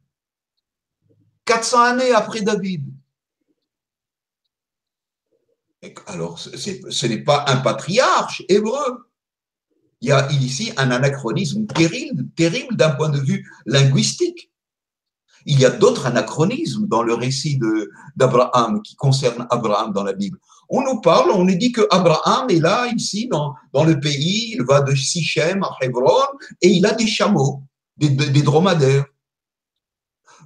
400 années après David. Alors, ce n'est pas un patriarche hébreu. Il y a ici un anachronisme terrible d'un point de vue linguistique. Il y a d'autres anachronismes dans le récit d'Abraham qui concernent Abraham dans la Bible. On nous parle, on nous dit que Abraham est là, ici, dans le pays, il va de Sichem à Hebron, et il a des chameaux, des dromadaires.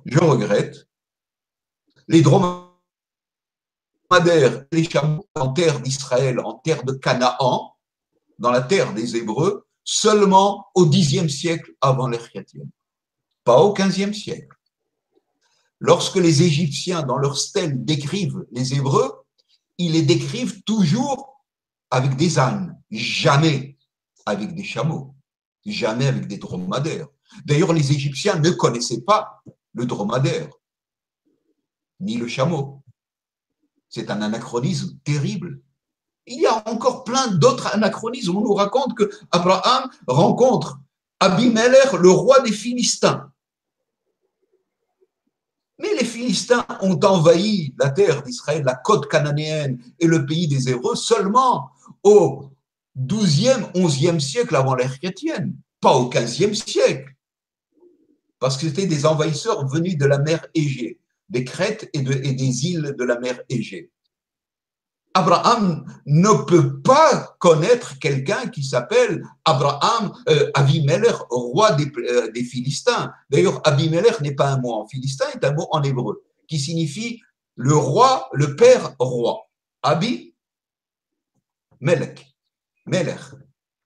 Je regrette. Les dromadaires, les chameaux en terre d'Israël, en terre de Canaan, dans la terre des Hébreux, seulement au Xe siècle avant l'ère chrétienne, pas au XVe siècle. Lorsque les Égyptiens, dans leurs stèles, décrivent les Hébreux, ils les décrivent toujours avec des ânes, jamais avec des chameaux, jamais avec des dromadaires. D'ailleurs, les Égyptiens ne connaissaient pas le dromadaire, ni le chameau. C'est un anachronisme terrible. Il y a encore plein d'autres anachronismes. On nous raconte que Abraham rencontre Abimelech, le roi des Philistins. Mais les Philistins ont envahi la terre d'Israël, la côte cananéenne et le pays des Hébreux seulement au XIIe, XIe siècle avant l'ère chrétienne, pas au XVe siècle, parce que c'était des envahisseurs venus de la mer Égée, des Crètes et des îles de la mer Égée. Abraham ne peut pas connaître quelqu'un qui s'appelle Abimelech, roi des Philistins. D'ailleurs, Abimelech n'est pas un mot en philistin, c'est un mot en hébreu, qui signifie le roi, le père roi. Abi, Melech, Melech,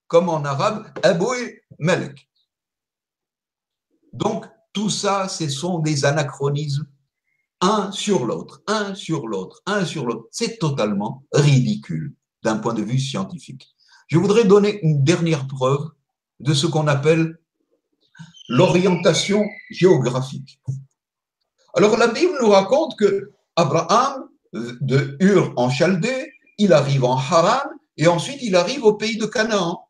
comme en arabe, Aboué, Melech. Donc, tout ça, ce sont des anachronismes un sur l'autre, un sur l'autre, un sur l'autre. C'est totalement ridicule d'un point de vue scientifique. Je voudrais donner une dernière preuve de ce qu'on appelle l'orientation géographique. Alors la Bible nous raconte que Abraham, de Ur en Chaldée, il arrive en Haran et ensuite il arrive au pays de Canaan.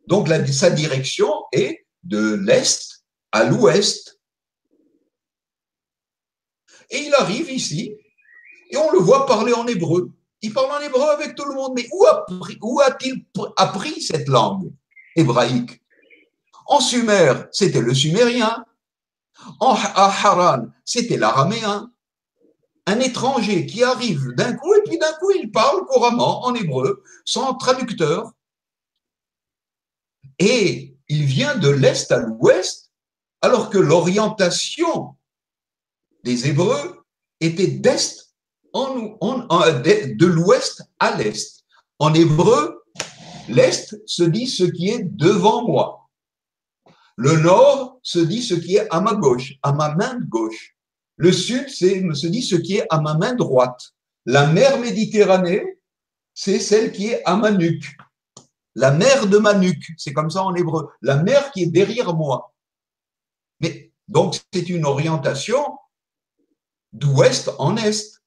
Donc sa direction est de l'est à l'ouest. Et il arrive ici, et on le voit parler en hébreu. Il parle en hébreu avec tout le monde, mais où a-t-il appris cette langue hébraïque? En Sumer, c'était le sumérien. À Haran, c'était l'araméen. Un étranger qui arrive d'un coup, et puis d'un coup, il parle couramment en hébreu, sans traducteur. Et il vient de l'Est à l'Ouest, alors que l'orientation des Hébreux était de l'Ouest à l'Est. En hébreu, l'Est se dit ce qui est devant moi. Le Nord se dit ce qui est à ma gauche, à ma main gauche. Le Sud se dit ce qui est à ma main droite. La mer Méditerranée, c'est celle qui est à ma nuque. La mer de ma nuque, c'est comme ça en hébreu. La mer qui est derrière moi. Mais donc, c'est une orientation d'ouest en est.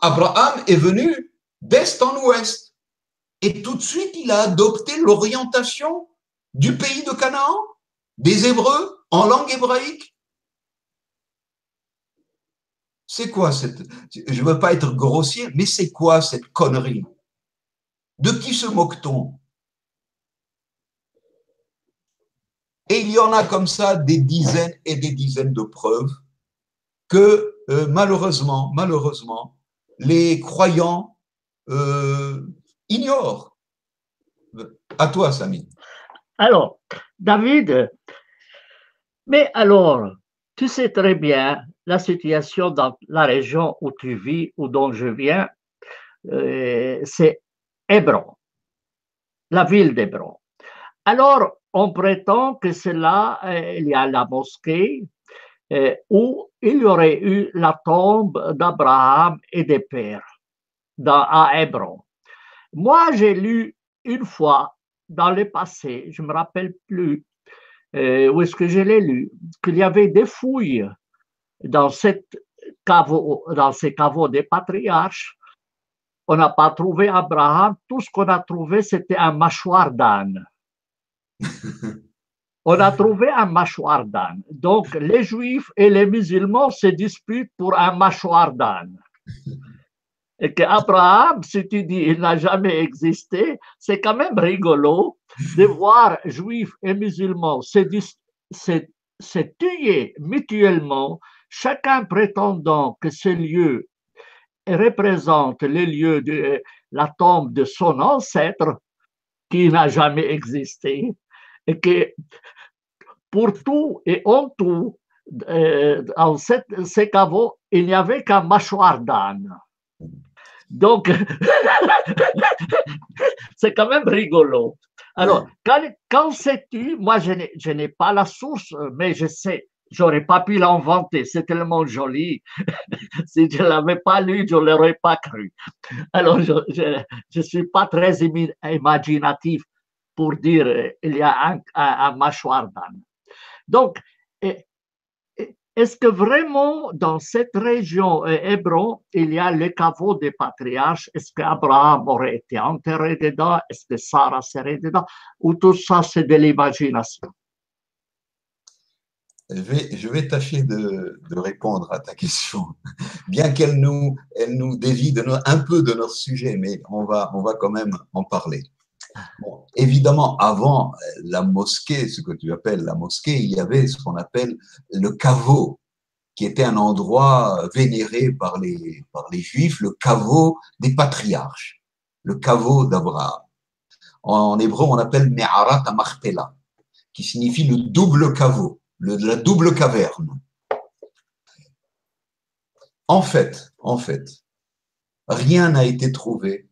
Abraham est venu d'est en ouest. Et tout de suite, il a adopté l'orientation du pays de Canaan, des Hébreux, en langue hébraïque. C'est quoi cette… Je ne veux pas être grossier, mais c'est quoi cette connerie? De qui se moque-t-on? Et il y en a comme ça des dizaines et des dizaines de preuves que malheureusement, les croyants ignorent. À toi, Samy. Alors, David, mais alors, tu sais très bien la situation dans la région où tu vis ou dont je viens, c'est Hébron, la ville d'Hébron. Alors, on prétend que c'est là, il y a la mosquée où il y aurait eu la tombe d'Abraham et des pères à Hébron. Moi, j'ai lu une fois dans le passé, je ne me rappelle plus où est-ce que je l'ai lu, qu'il y avait des fouilles dans ces caveaux des patriarches. On n'a pas trouvé Abraham, tout ce qu'on a trouvé, c'était un mâchoire d'âne. On a trouvé un mâchoire d'âne. Donc, les juifs et les musulmans se disputent pour un mâchoire d'âne. Et qu'Abraham, si tu dis il n'a jamais existé, c'est quand même rigolo de voir juifs et musulmans se tuer mutuellement, chacun prétendant que ce lieu représente le lieu de la tombe de son ancêtre qui n'a jamais existé, et que pour tout et en tout, dans ces caveaux, il n'y avait qu'un mâchoire d'âne. Donc, c'est quand même rigolo. Alors, quand sais-tu, moi je n'ai pas la source, mais je sais, j'aurais pas pu l'inventer, c'est tellement joli. Si je ne l'avais pas lu, je ne l'aurais pas cru. Alors, je ne suis pas très imaginatif pour dire il y a un mâchoire d'âne. Donc, est-ce que vraiment dans cette région Hébron, il y a le caveau des patriarches? Est-ce qu'Abraham aurait été enterré dedans? Est-ce que Sarah serait dedans? Ou tout ça, c'est de l'imagination? Je vais tâcher de répondre à ta question, bien qu'elle nous dévie un peu de notre sujet, mais on va quand même en parler. Bon, évidemment, avant la mosquée, ce que tu appelles la mosquée, il y avait ce qu'on appelle le caveau, qui était un endroit vénéré par les Juifs, le caveau des patriarches, le caveau d'Abraham. En hébreu, on appelle Me'arat HaMachpelah, qui signifie le double caveau, la double caverne. En fait, rien n'a été trouvé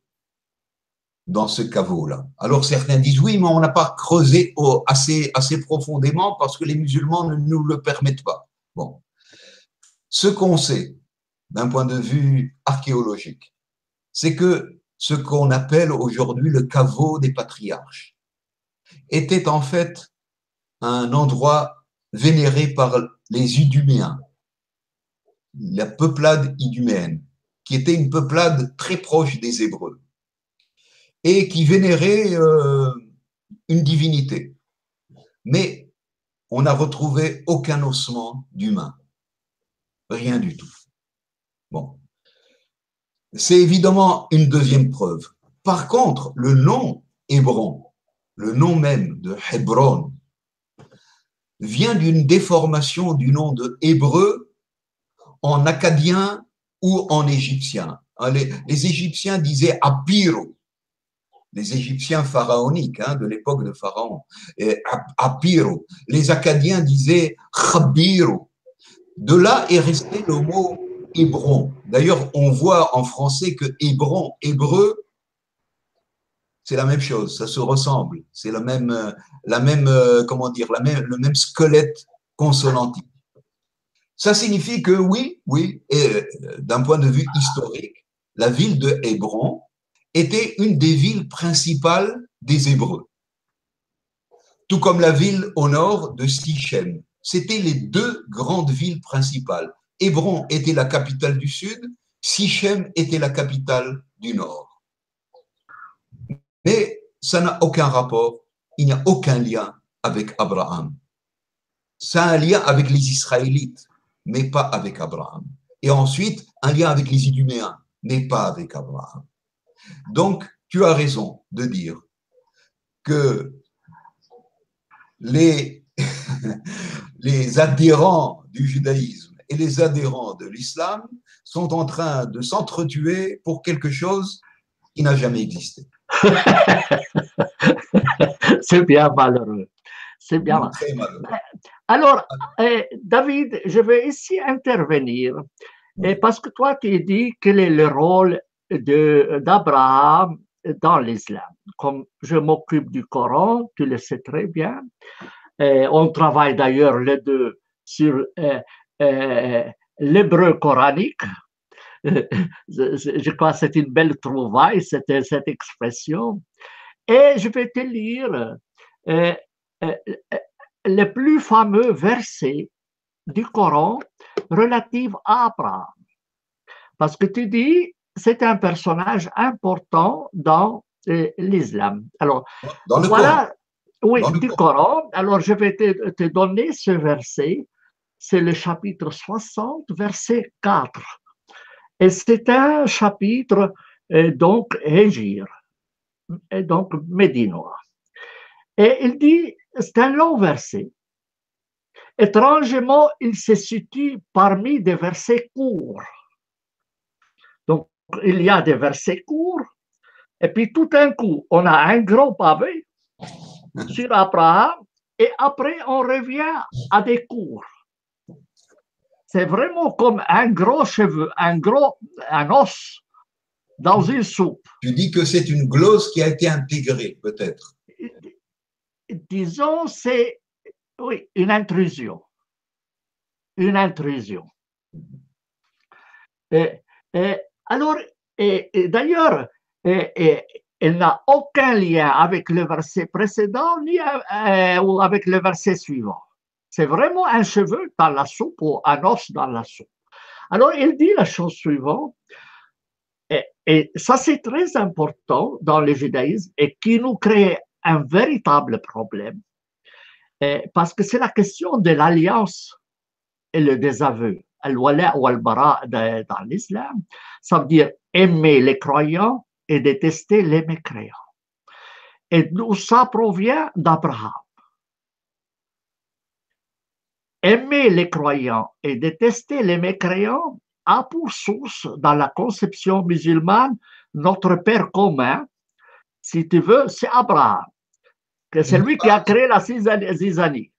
dans ce caveau-là. Alors certains disent oui, mais on n'a pas creusé assez profondément parce que les musulmans ne nous le permettent pas. Bon, ce qu'on sait d'un point de vue archéologique, c'est que ce qu'on appelle aujourd'hui le caveau des patriarches était en fait un endroit vénéré par les Iduméens, la peuplade iduméenne, qui était une peuplade très proche des Hébreux et qui vénérait une divinité. Mais on n'a retrouvé aucun ossement d'humain. Rien du tout. Bon. C'est évidemment une deuxième preuve. Par contre, le nom Hébron, le nom même de Hébron, vient d'une déformation du nom de hébreu en akkadien ou en égyptien. Les Égyptiens disaient Apiro. les Égyptiens pharaoniques de l'époque de Pharaon, et Apiro. Les Akkadiens disaient Khabiro. De là est resté le mot Hébron. D'ailleurs, on voit en français que Hébron, hébreu, c'est la même chose, ça se ressemble. C'est comment dire, le même squelette consonantique. Ça signifie que oui, d'un point de vue historique, la ville de Hébron était une des villes principales des Hébreux. Tout comme la ville au nord de Sichem. C'était les deux grandes villes principales. Hébron était la capitale du sud, Sichem était la capitale du nord. Mais ça n'a aucun rapport, il n'y a aucun lien avec Abraham. Ça a un lien avec les Israélites, mais pas avec Abraham. Et ensuite, un lien avec les Iduméens, mais pas avec Abraham. Donc, tu as raison de dire que les adhérents du judaïsme et les adhérents de l'islam sont en train de s'entretuer pour quelque chose qui n'a jamais existé. C'est bien malheureux. C'est bien. Très malheureux. Alors, David, je vais ici intervenir parce que toi, tu dis quel est le rôle d'Abraham dans l'islam. Comme je m'occupe du Coran, tu le sais très bien. On travaille d'ailleurs les deux sur l'hébreu coranique. Je crois que c'est une belle trouvaille, cette expression. Et je vais te lire le plus fameux verset du Coran relatif à Abraham. Parce que tu dis, c'est un personnage important dans l'islam. Alors, dans le voilà, Coran. oui, du Coran. Alors, je vais te donner ce verset. C'est le chapitre 60, verset 4. Et c'est un chapitre, donc, Hégire, et donc médinois. Et il dit, c'est un long verset. Étrangement, il se situe parmi des versets courts. Donc, il y a des versets courts, et puis tout d'un coup, on a un gros pavé sur Abraham, et après, on revient à des courts. C'est vraiment comme un gros cheveu, un os dans une soupe. Tu dis que c'est une glose qui a été intégrée, peut-être. Disons, c'est, oui, une intrusion. Une intrusion. Alors, d'ailleurs, elle n'a aucun lien avec le verset précédent ni ou avec le verset suivant. C'est vraiment un cheveu dans la soupe ou un os dans la soupe. Alors, il dit la chose suivante, et ça c'est très important dans le judaïsme et qui nous crée un véritable problème, parce que c'est la question de l'alliance et le désaveu. Al-wala ou al-bara dans l'islam, ça veut dire aimer les croyants et détester les mécréants. Et d'où ça provient d'Abraham. Aimer les croyants et détester les mécréants a pour source, dans la conception musulmane, notre père commun, si tu veux, c'est Abraham. C'est lui qui a créé la zizanie.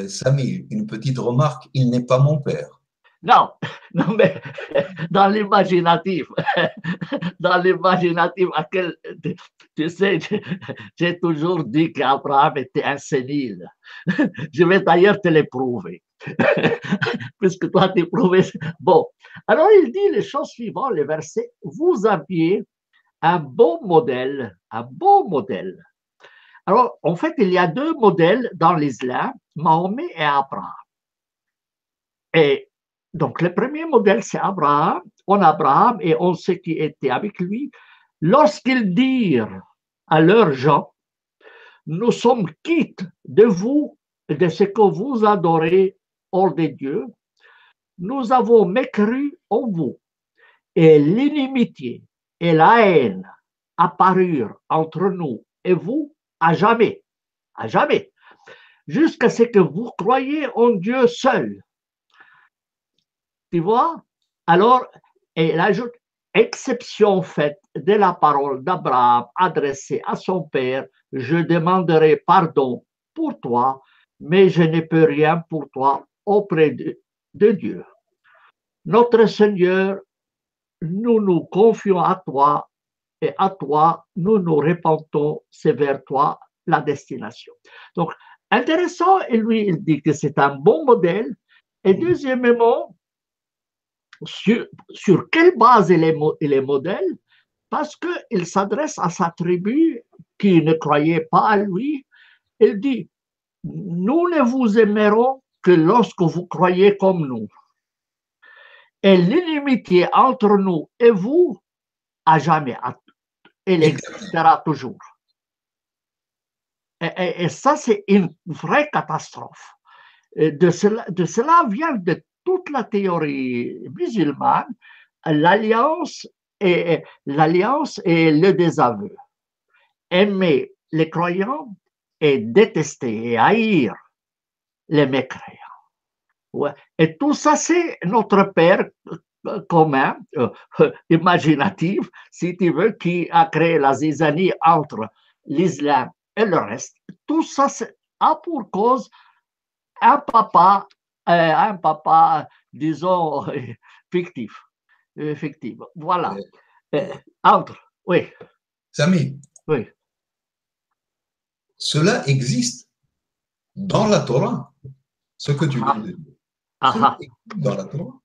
Samy, une petite remarque, il n'est pas mon père. Non, non, mais dans l'imaginatif, tu sais, j'ai toujours dit qu'Abraham était un sénile. Je vais d'ailleurs te le prouver, puisque toi tu prouvais. Bon, alors il dit les choses suivantes, les versets, vous aviez un beau modèle, un beau modèle. Alors, en fait, il y a deux modèles dans l'islam, Mahomet et Abraham. Et donc, le premier modèle, c'est Abraham. On a Abraham et on sait qui était avec lui. Lorsqu'ils dirent à leurs gens, nous sommes quittes de vous et de ce que vous adorez hors de Dieu, nous avons mécru en vous. Et l'inimitié et la haine apparurent entre nous et vous à jamais, jusqu'à ce que vous croyiez en Dieu seul. Tu vois? Alors, et il ajoute, exception faite de la parole d'Abraham adressée à son père, je demanderai pardon pour toi, mais je ne peux rien pour toi auprès de Dieu. Notre Seigneur, nous nous confions à toi et à toi, nous nous répandons, c'est vers toi la destination. Donc, intéressant, et lui, il dit que c'est un bon modèle. Et deuxièmement, sur quelle base il est modèle? Parce qu'il s'adresse à sa tribu qui ne croyait pas à lui. Il dit, nous ne vous aimerons que lorsque vous croyez comme nous. Et l'inimitié entre nous et vous, à jamais, elle existera toujours. Et ça, c'est une vraie catastrophe. De cela vient de toute la théorie musulmane, l'alliance et le désaveu. Aimer les croyants et détester et haïr les mécréants. Ouais. Et tout ça, c'est notre Père commun, imaginatif, si tu veux, qui a créé la zizanie entre l'islam et le reste. Tout ça a pour cause un papa, disons, fictif. Voilà. Entre, oui. Samy, oui. Cela existe dans la Torah, ce que tu viens de dire. Cela existe dans la Torah.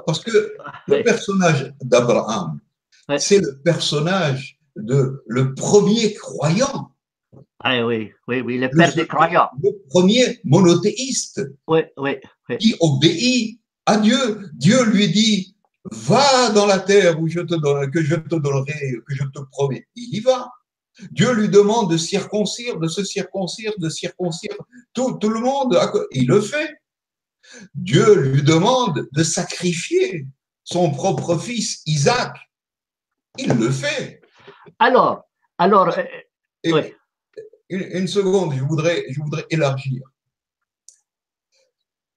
Parce que le personnage d'Abraham, c'est le personnage le premier croyant. Oui, le père des croyants. Le premier monothéiste qui obéit à Dieu. Dieu lui dit, va dans la terre où que je te donnerai, que je te promets. Il y va. Dieu lui demande de circoncire, de se circoncire, de circoncire tout le monde. Il le fait. Dieu lui demande de sacrifier son propre fils, Isaac. Il le fait. Alors, oui. Une seconde, je voudrais élargir.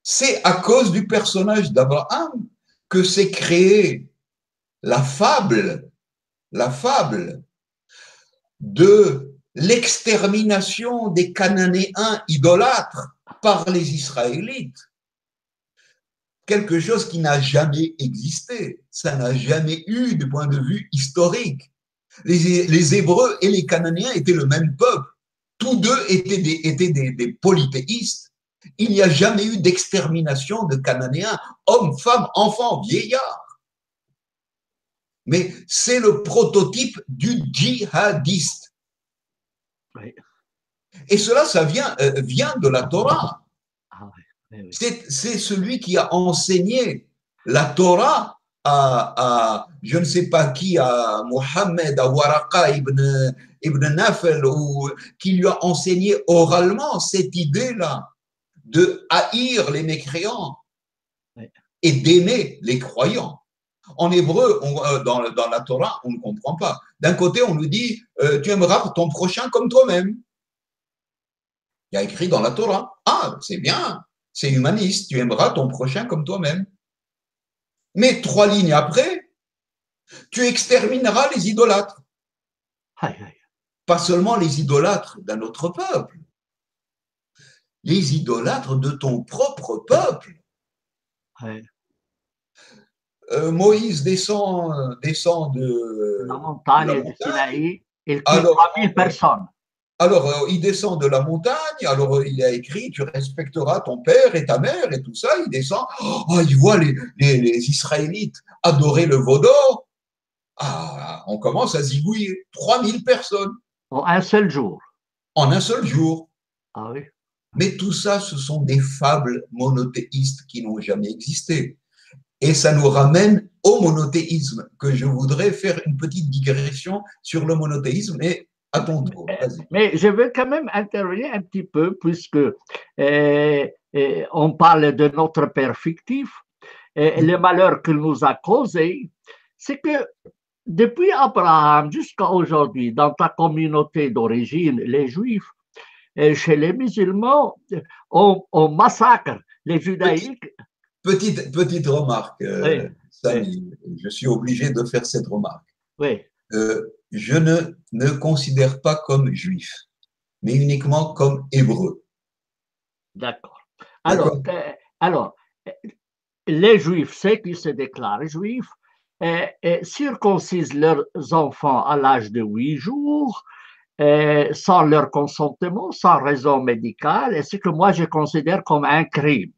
C'est à cause du personnage d'Abraham que s'est créée la fable de l'extermination des Cananéens idolâtres par les Israélites. Quelque chose qui n'a jamais existé. Ça n'a jamais eu du point de vue historique. Les Hébreux et les Cananéens étaient le même peuple. Tous deux étaient des polythéistes. Il n'y a jamais eu d'extermination de Cananéens, hommes, femmes, enfants, vieillards. Mais c'est le prototype du djihadiste. Oui. Et cela, ça vient de la Torah. Oui. C'est celui qui a enseigné la Torah à je ne sais pas qui, à Mohammed, à Waraqa ibn Nafel, ou qui lui a enseigné oralement cette idée-là de haïr les mécréants et d'aimer les croyants. En hébreu, dans la Torah, on ne comprend pas. D'un côté, on nous dit tu aimeras ton prochain comme toi-même. Il y a écrit dans la Torah. Ah, c'est bien, c'est humaniste, tu aimeras ton prochain comme toi-même. Mais 3 lignes après, tu extermineras les idolâtres. Pas seulement les idolâtres d'un autre peuple, les idolâtres de ton propre peuple. Moïse descend de la montagne de Sinaï, il tue 3000 personnes. Alors, il descend de la montagne, alors il a écrit, tu respecteras ton père et ta mère et tout ça, il descend, il voit les Israélites adorer le veau d'or, on commence à zigouiller, 3000 personnes. En un seul jour. En un seul jour. Ah oui. Mais tout ça, ce sont des fables monothéistes qui n'ont jamais existé. Et ça nous ramène au monothéisme, que je voudrais faire une petite digression sur le monothéisme, et à ton tour. Mais je veux quand même intervenir un petit peu, puisque on parle de notre père fictif, et le malheur qu'il nous a causé, c'est que depuis Abraham jusqu'à aujourd'hui, dans ta communauté d'origine, les Juifs, et chez les musulmans, on massacre les judaïques. petite remarque, Oui, oui, Samy. Je suis obligé de faire cette remarque. oui, Je ne considère pas comme juif, mais uniquement comme hébreu. d'accord. Alors, D'accord? alors, les Juifs, ceux qui se déclarent juifs, circoncisent leurs enfants à l'âge de 8 jours, sans leur consentement, sans raison médicale, et ce que moi je considère comme un crime,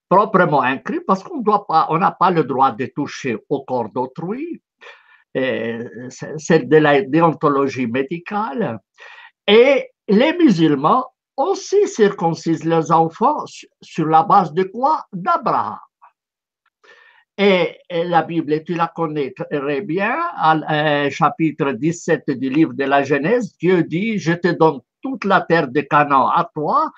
proprement un crime, parce qu'on doit pas, on n'a pas le droit de toucher au corps d'autrui, c'est de la déontologie médicale, et les musulmans aussi circoncisent leurs enfants sur la base de quoi? D'Abraham. Et la Bible, tu la connais très bien, chapitre 17 du livre de la Genèse, Dieu dit, je te donne toute la terre de Canaan à toi,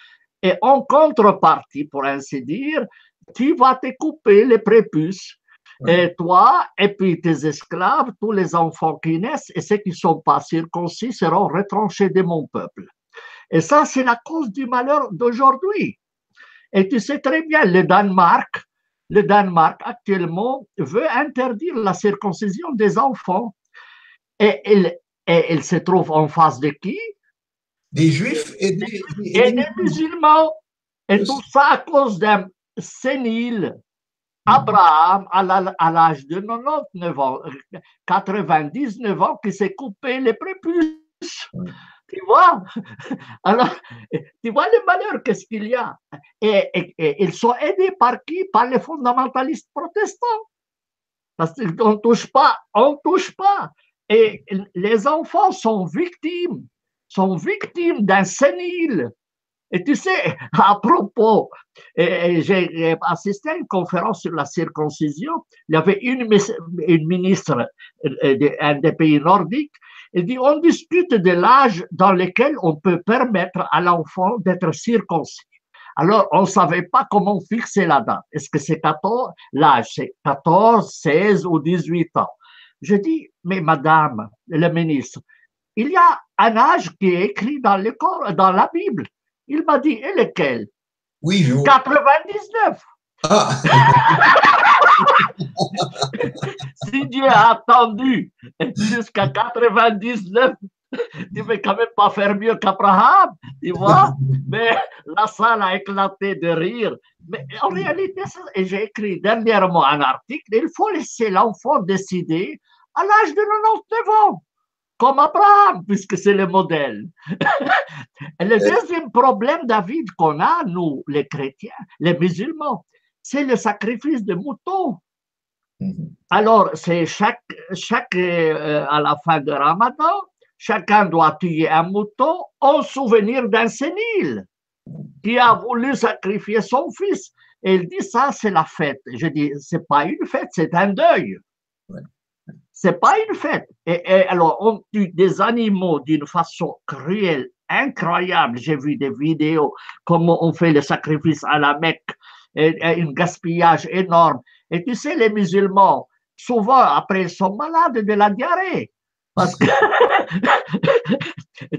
et en contrepartie, pour ainsi dire, tu vas te couper les prépuces, et toi, et puis tes esclaves, tous les enfants qui naissent, et ceux qui ne sont pas circoncis seront retranchés de mon peuple. Et ça, c'est la cause du malheur d'aujourd'hui. Et tu sais très bien, le Danemark actuellement veut interdire la circoncision des enfants. Et il se trouve en face de qui? Des juifs et Et des des musulmans. musulmans. Et tout ça à cause d'un sénile, Abraham, à l'âge de 99 ans, 99 ans, qui s'est coupé les prépuces. Tu vois? Alors, tu vois le malheur, qu'est-ce qu'il y a? Et ils sont aidés par qui? Par les fondamentalistes protestants. Parce qu'on ne touche pas, on ne touche pas. Et les enfants sont victimes d'un sénile. Et tu sais, à propos, j'ai assisté à une conférence sur la circoncision. Il y avait une ministre d'un des pays nordiques. Elle dit, on discute de l'âge dans lequel on peut permettre à l'enfant d'être circoncis. Alors, on ne savait pas comment fixer la date. Est-ce que c'est 14, l'âge, c'est 14, 16 ou 18 ans? Je dis, mais madame, le ministre, il y a un âge qui est écrit dans la Bible. Il m'a dit, et lequel? 8 jours. 99. Ah, Si Dieu a attendu jusqu'à 99, tu ne veux quand même pas faire mieux qu'Abraham, tu vois? Mais la salle a éclaté de rire. Mais en réalité, j'ai écrit dernièrement un article, il faut laisser l'enfant décider à l'âge de 99 ans, comme Abraham, puisque c'est le modèle. Et le deuxième problème, David, qu'on a, nous, les chrétiens, les musulmans, c'est le sacrifice de moutons. Alors, c'est à la fin de Ramadan, chacun doit tuer un mouton en souvenir d'un sénile qui a voulu sacrifier son fils. Et il dit, ça, c'est la fête. Je dis, c'est pas une fête, c'est un deuil. C'est pas une fête. Et alors, on tue des animaux d'une façon cruelle, incroyable. J'ai vu des vidéos, comment on fait le sacrifice à la Mecque, et un gaspillage énorme. Et tu sais, les musulmans, souvent, après, ils sont malades de la diarrhée. Parce que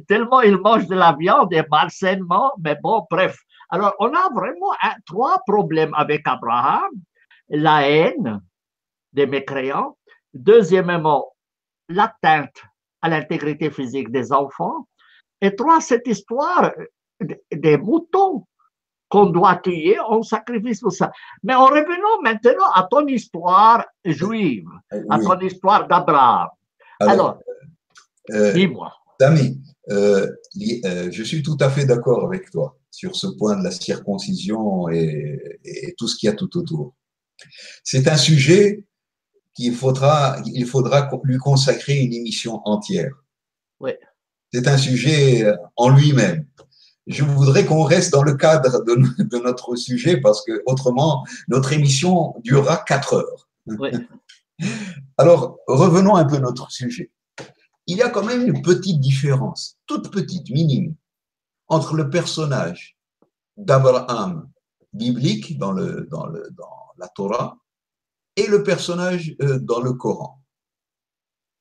tellement ils mangent de la viande et malsainement, mais bon, bref. Alors, on a vraiment trois problèmes avec Abraham. La haine des mécréants. Deuxièmement, l'atteinte à l'intégrité physique des enfants. Et trois, cette histoire des moutons qu'on doit tuer en sacrifice pour ça. Mais en revenant maintenant à ton histoire juive, à ton histoire d'Abraham. Alors, dis-moi. Samy, je suis tout à fait d'accord avec toi sur ce point de la circoncision et tout ce qu'il y a tout autour. C'est un sujet il faudra lui consacrer une émission entière. Oui. C'est un sujet en lui-même. Je voudrais qu'on reste dans le cadre de notre sujet parce que autrement, notre émission durera 4 heures. Oui. Alors, revenons un peu à notre sujet. Il y a quand même une petite différence, toute petite, minime, entre le personnage d'Abraham biblique dans la Torah et le personnage dans le Coran,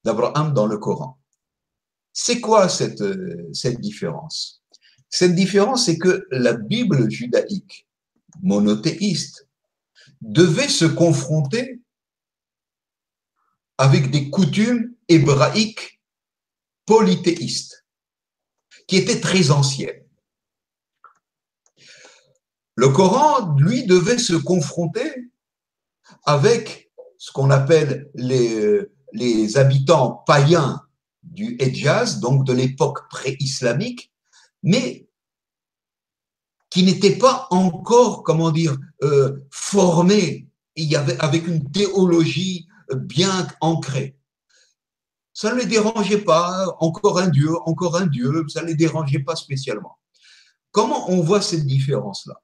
d'Abraham dans le Coran. C'est quoi cette différence? Cette différence, c'est que la Bible judaïque monothéiste devait se confronter avec des coutumes hébraïques polythéistes qui étaient très anciennes. Le Coran, lui, devait se confronter avec ce qu'on appelle les habitants païens du Hedjaz, donc de l'époque pré-islamique, mais qui n'étaient pas encore, comment dire, formés avec une théologie bien ancrée. Ça ne les dérangeait pas, encore un Dieu, ça ne les dérangeait pas spécialement. Comment on voit cette différence-là?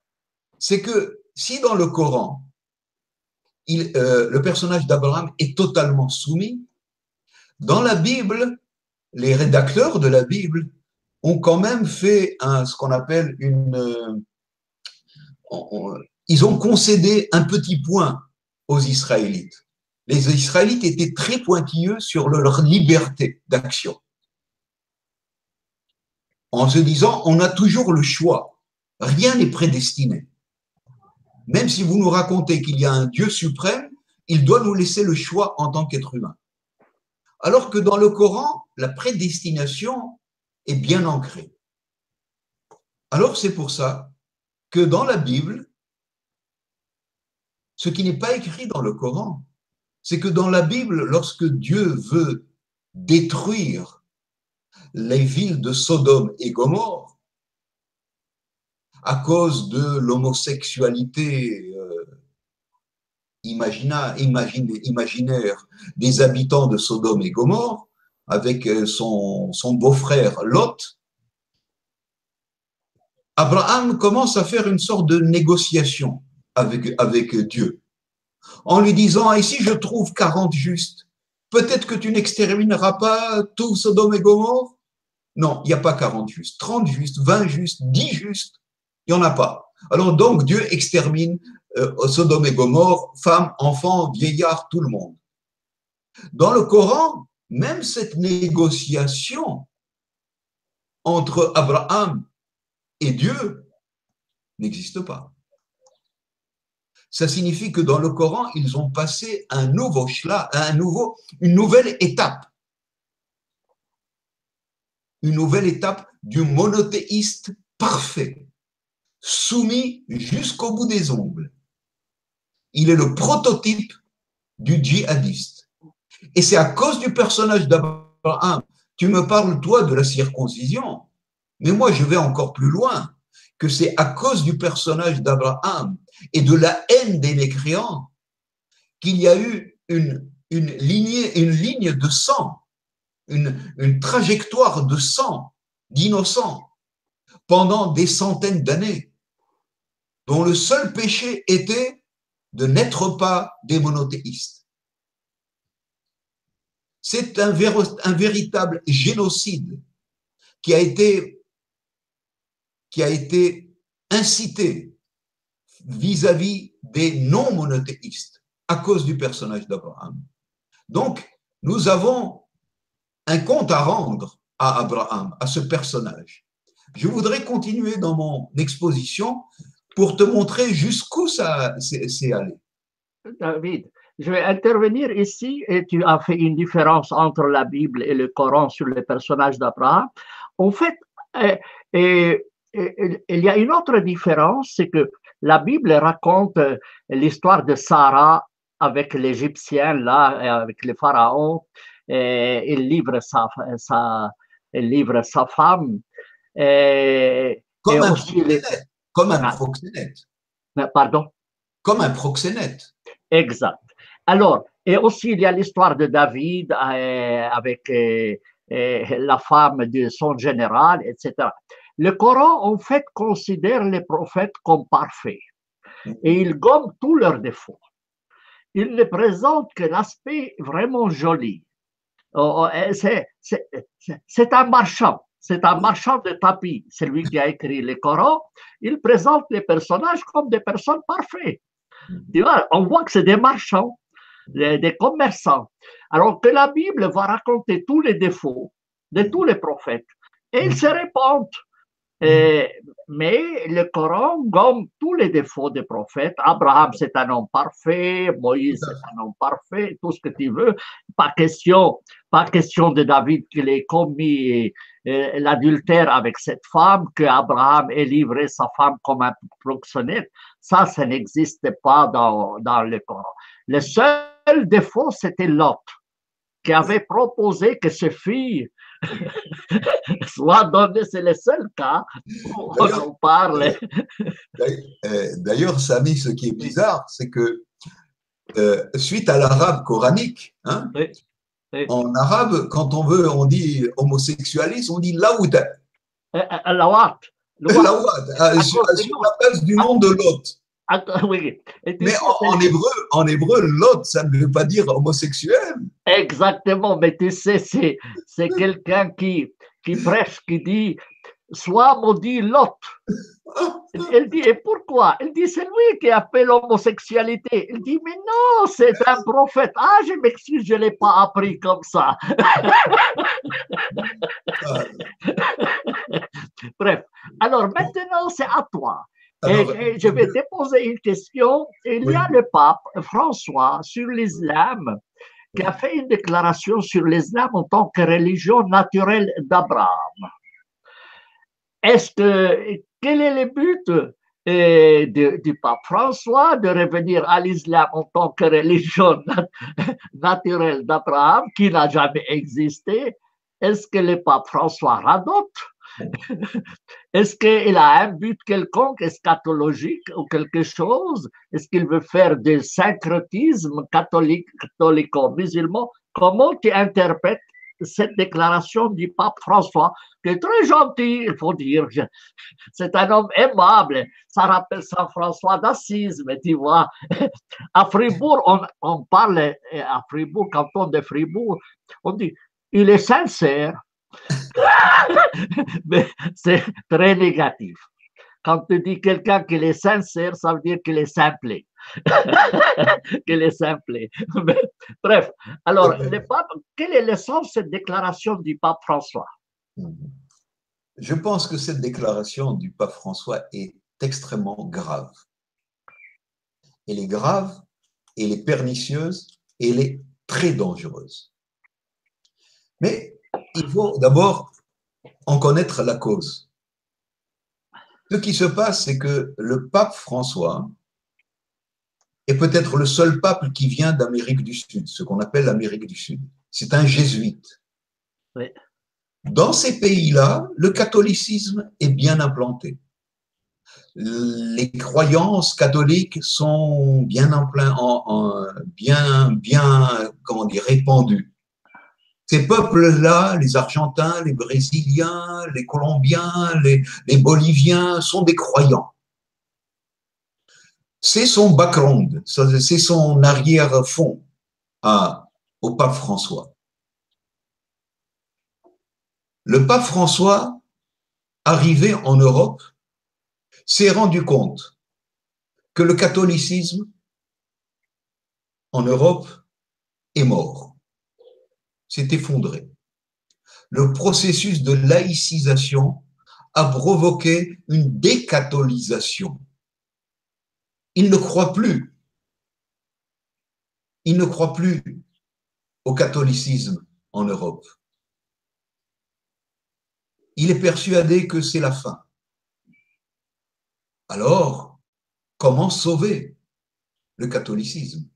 C'est que si dans le Coran, le personnage d'Abraham est totalement soumis, dans la Bible, les rédacteurs de la Bible ont quand même fait ce qu'on appelle ils ont concédé un petit point aux Israélites. Les Israélites étaient très pointilleux sur leur liberté d'action, en se disant on a toujours le choix, rien n'est prédestiné. Même si vous nous racontez qu'il y a un Dieu suprême, il doit nous laisser le choix en tant qu'être humain. Alors que dans le Coran, la prédestination est bien ancrée. Alors c'est pour ça que dans la Bible, ce qui n'est pas écrit dans le Coran, c'est que dans la Bible, lorsque Dieu veut détruire les villes de Sodome et Gomorrhe à cause de l'homosexualité imaginaire des habitants de Sodome et Gomorrhe avec son beau-frère Lot, Abraham commence à faire une sorte de négociation avec Dieu, en lui disant, et si je trouve 40 justes, peut-être que tu n'extermineras pas tout Sodome et Gomorrhe? Non, il n'y a pas 40 justes, 30 justes, 20 justes, 10 justes, il n'y en a pas. Alors donc Dieu extermine Sodome et Gomorrhe, femmes, enfants, vieillards, tout le monde. Dans le Coran, même cette négociation entre Abraham et Dieu n'existe pas. Ça signifie que dans le Coran, ils ont passé une nouvelle étape. Une nouvelle étape du monothéiste parfait, soumis jusqu'au bout des ongles. Il est le prototype du djihadiste. Et c'est à cause du personnage d'Abraham. Tu me parles, toi, de la circoncision, mais moi, je vais encore plus loin, que c'est à cause du personnage d'Abraham et de la haine des mécréants qu'il y a eu une ligne de sang, une trajectoire de sang, d'innocents, pendant des centaines d'années, dont le seul péché était de n'être pas des monothéistes. C'est un véritable génocide qui a été incité vis-à-vis des non-monothéistes à cause du personnage d'Abraham. Donc, nous avons un compte à rendre à Abraham, à ce personnage. Je voudrais continuer dans mon exposition pour te montrer jusqu'où ça c'est allé. David, je vais intervenir ici et tu as fait une différence entre la Bible et le Coran sur le personnage d'Abraham. En fait, il y a une autre différence, c'est que la Bible raconte l'histoire de Sarah avec l'Égyptien, là, avec le pharaon, et il livre sa femme. Comme un proxénète. Comme un proxénète. Pardon? Comme un proxénète. Exact. Alors, et aussi il y a l'histoire de David avec la femme de son général, etc. Le Coran, en fait, considère les prophètes comme parfaits et il gomme tous leurs défauts. Il ne présente que l'aspect vraiment joli. C'est un marchand. C'est un marchand de tapis, celui qui a écrit le Coran. Il présente les personnages comme des personnes parfaites. Tu vois, on voit que c'est des marchands, des commerçants. Alors que la Bible va raconter tous les défauts de tous les prophètes. Et ils se répandent. Mais le Coran gomme tous les défauts des prophètes. Abraham, c'est un homme parfait. Moïse, c'est un homme parfait. Tout ce que tu veux. Pas question de David qu'il ait commis l'adultère avec cette femme, que Abraham ait livré sa femme comme un proxénète. Ça n'existe pas dans le Coran. Le seul défaut, c'était Lot, qui avait proposé que ses filles soient données. C'est le seul cas où on en parle. D'ailleurs, Samy, ce qui est bizarre, c'est que suite à l'arabe coranique, hein, Oui, oui. en arabe, quand on dit homosexualisme, on dit laouda. Lawat. Lawad, sur la base du nom de Lot. Oui. Mais en hébreu, Lot, ça ne veut pas dire homosexuel. Exactement, mais tu sais, c'est quelqu'un qui prêche, qui dit sois maudit Lot. Elle dit, et pourquoi? Elle dit, c'est lui qui a fait l'homosexualité. Elle dit, mais non, c'est un prophète. Ah, je m'excuse, je ne l'ai pas appris comme ça. Bref, alors maintenant, c'est à toi. Et je vais te poser une question. Il y a le pape François sur l'islam qui a fait une déclaration sur l'islam en tant que religion naturelle d'Abraham. Quel est le but du pape François de revenir à l'islam en tant que religion naturelle d'Abraham qui n'a jamais existé? Est-ce que le pape François radote? Est-ce qu'il a un but quelconque, eschatologique ou quelque chose? Est-ce qu'il veut faire du syncrétisme catholico-musulman? Comment tu interprètes cette déclaration du pape François, qui est très gentil, il faut dire. C'est un homme aimable. Ça rappelle Saint François d'Assise, mais tu vois. À Fribourg, on parle, à Fribourg, canton de Fribourg, on dit, il est sincère. Mais c'est très négatif. Quand tu dis quelqu'un qu'il est sincère, ça veut dire qu'il est simplé. Qu'il est simplé. Bref, alors, le pape, quel est le sens de cette déclaration du pape François? Je pense que cette déclaration du pape François est extrêmement grave. Elle est grave, elle est pernicieuse et elle est très dangereuse. Mais il faut d'abord en connaître la cause. Ce qui se passe, c'est que le pape François est peut-être le seul pape qui vient d'Amérique du Sud, ce qu'on appelle l'Amérique du Sud. C'est un jésuite. Oui. Dans ces pays-là, le catholicisme est bien implanté. Les croyances catholiques sont bien comment dire, répandues. Ces peuples-là, les Argentins, les Brésiliens, les Colombiens, les Boliviens, sont des croyants. C'est son background, c'est son arrière-fond au pape François. Le pape François, arrivé en Europe, s'est rendu compte que le catholicisme en Europe est mort, s'est effondré. Le processus de laïcisation a provoqué une décatholisation. Il ne croit plus. Il ne croit plus au catholicisme en Europe. Il est persuadé que c'est la fin. Alors, comment sauver le catholicisme?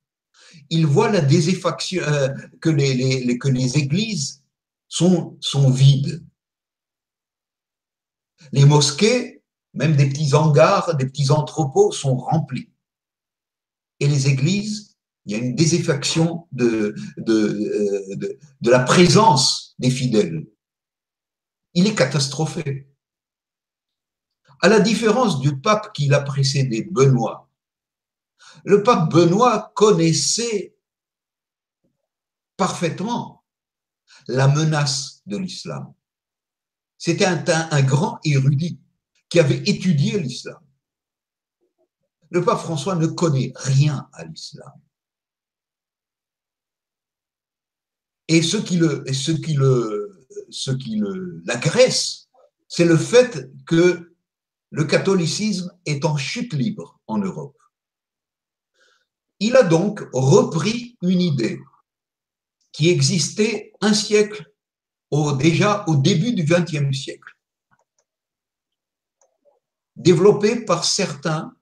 Il voit la désaffection, que les églises sont vides. Les mosquées, même des petits hangars, des petits entrepôts sont remplis. Et les églises, il y a une désaffection de la présence des fidèles. Il est catastrophé. À la différence du pape qui l'a précédé, Benoît, le pape Benoît connaissait parfaitement la menace de l'islam. C'était un grand érudit qui avait étudié l'islam. Le pape François ne connaît rien à l'islam. Et ce qui l'agresse, c'est le fait que le catholicisme est en chute libre en Europe. Il a donc repris une idée qui existait un siècle, déjà au début du XXe siècle, développée par certains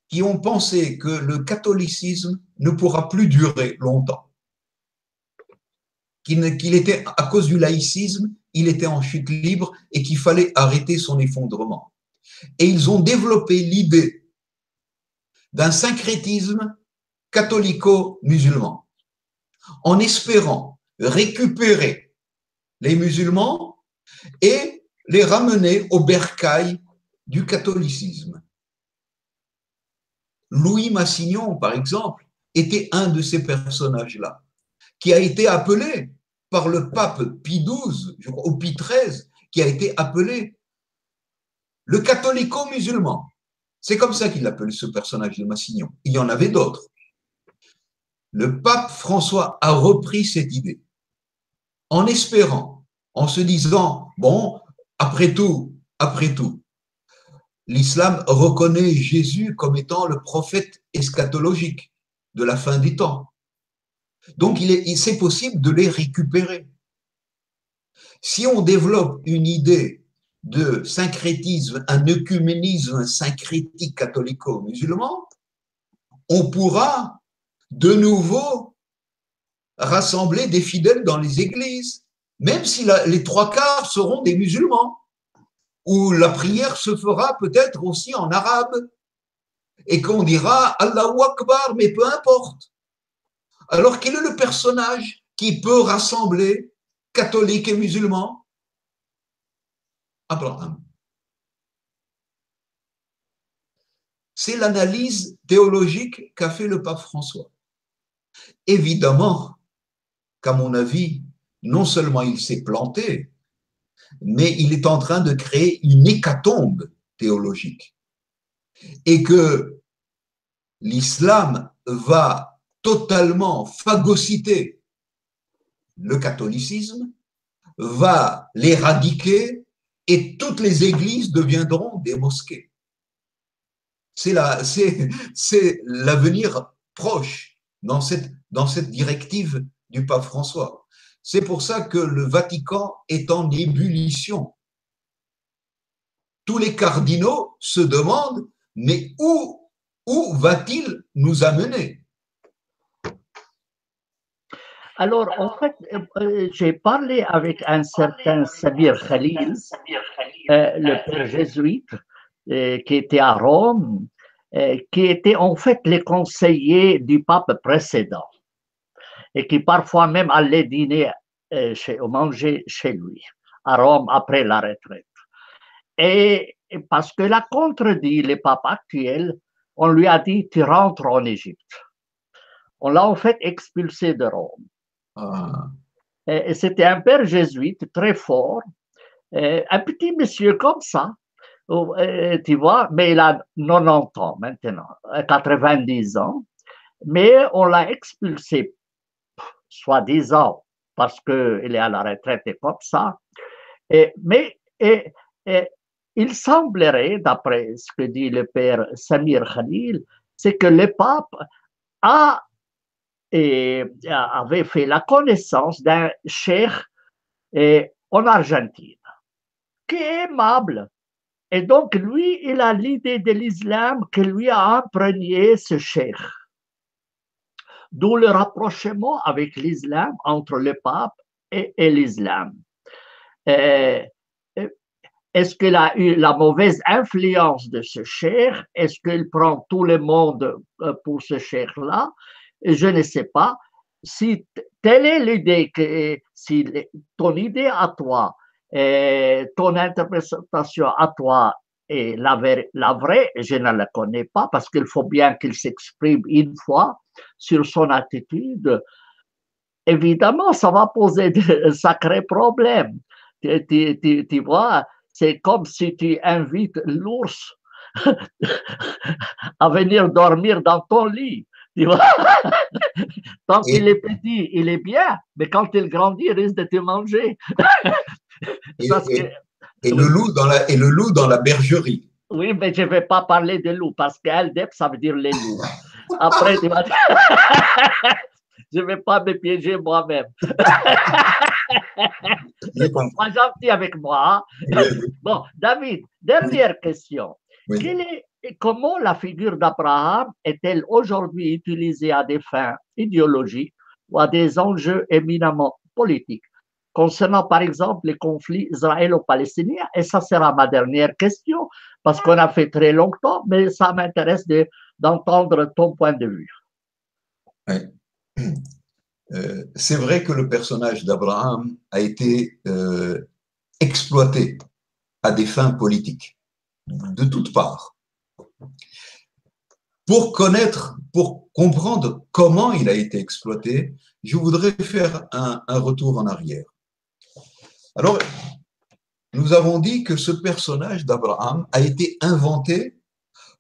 qui ont pensé que le catholicisme ne pourra plus durer longtemps, qu'il était, à cause du laïcisme, il était en chute libre et qu'il fallait arrêter son effondrement. Et ils ont développé l'idée d'un syncrétisme catholico-musulman, en espérant récupérer les musulmans et les ramener au bercail du catholicisme. Louis Massignon, par exemple, était un de ces personnages-là, qui a été appelé par le pape Pie XII, je crois, ou Pie XIII, qui a été appelé le catholico-musulman. C'est comme ça qu'il appelle ce personnage de Massignon. Il y en avait d'autres. Le pape François a repris cette idée, en espérant, en se disant, bon, après tout, l'islam reconnaît Jésus comme étant le prophète eschatologique de la fin des temps. Donc, c'est possible de les récupérer. Si on développe une idée de syncrétisme, un œcuménisme syncrétique catholico-musulman, on pourra de nouveau rassembler des fidèles dans les églises, même si les trois quarts seront des musulmans, où la prière se fera peut-être aussi en arabe, et qu'on dira Allahu Akbar, mais peu importe. Alors, quel est le personnage qui peut rassembler catholiques et musulmans? Abraham. C'est l'analyse théologique qu'a fait le pape François. Évidemment qu'à mon avis, non seulement il s'est planté, mais il est en train de créer une hécatombe théologique. Et que l'islam va totalement phagocyter le catholicisme, va l'éradiquer et toutes les églises deviendront des mosquées. C'est l'avenir proche dans cette directive du pape François. C'est pour ça que le Vatican est en ébullition. Tous les cardinaux se demandent, mais où va-t-il nous amener? Alors, en fait, j'ai parlé avec un certain Samir Khalil, le père jésuite, qui était à Rome, qui était en fait les conseillers du pape précédent et qui parfois même allait dîner, manger chez lui, à Rome, après la retraite. Et parce que l'a contredit le pape actuel, on lui a dit, tu rentres en Égypte. On l'a en fait expulsé de Rome. Ah. Et c'était un père jésuite très fort, un petit monsieur comme ça, tu vois, mais il a 90 ans maintenant, 90 ans, mais on l'a expulsé, soi-disant, parce qu'il est à la retraite et comme ça. Mais il semblerait, d'après ce que dit le père Samir Khalil, c'est que le pape avait fait la connaissance d'un cheikh en Argentine, qui est aimable. Et donc, lui, il a l'idée de l'islam que lui a imprégné ce cheikh. D'où le rapprochement avec l'islam, entre le pape et l'islam. Est-ce qu'il a eu la mauvaise influence de ce cheikh? Est-ce qu'il prend tout le monde pour ce cheikh-là? Je ne sais pas. Si telle est l'idée, si ton idée à toi, ton interprétation à toi est la vraie, je ne la connais pas parce qu'il faut bien qu'il s'exprime une fois sur son attitude. Évidemment, ça va poser de sacrés problèmes. Tu vois, c'est comme si tu invites l'ours à venir dormir dans ton lit. Tu vois? Tant qu'il est petit, il est bien, mais quand il grandit, il risque de te manger. Et le loup dans la bergerie. Oui, mais je ne vais pas parler de loup parce qu'Aldep, ça veut dire les loups. Après, tu vas dire, je ne vais pas me piéger moi-même. Sois gentil avec moi. Hein? Bon, David, dernière question. Oui. Comment la figure d'Abraham est-elle aujourd'hui utilisée à des fins idéologiques ou à des enjeux éminemment politiques, concernant par exemple les conflits israélo-palestiniens? Et ça sera ma dernière question, parce qu'on a fait très longtemps, mais ça m'intéresse d'entendre ton point de vue. Oui. C'est vrai que le personnage d'Abraham a été exploité à des fins politiques, de toutes parts. Pour comprendre comment il a été exploité, je voudrais faire un retour en arrière. Alors, nous avons dit que ce personnage d'Abraham a été inventé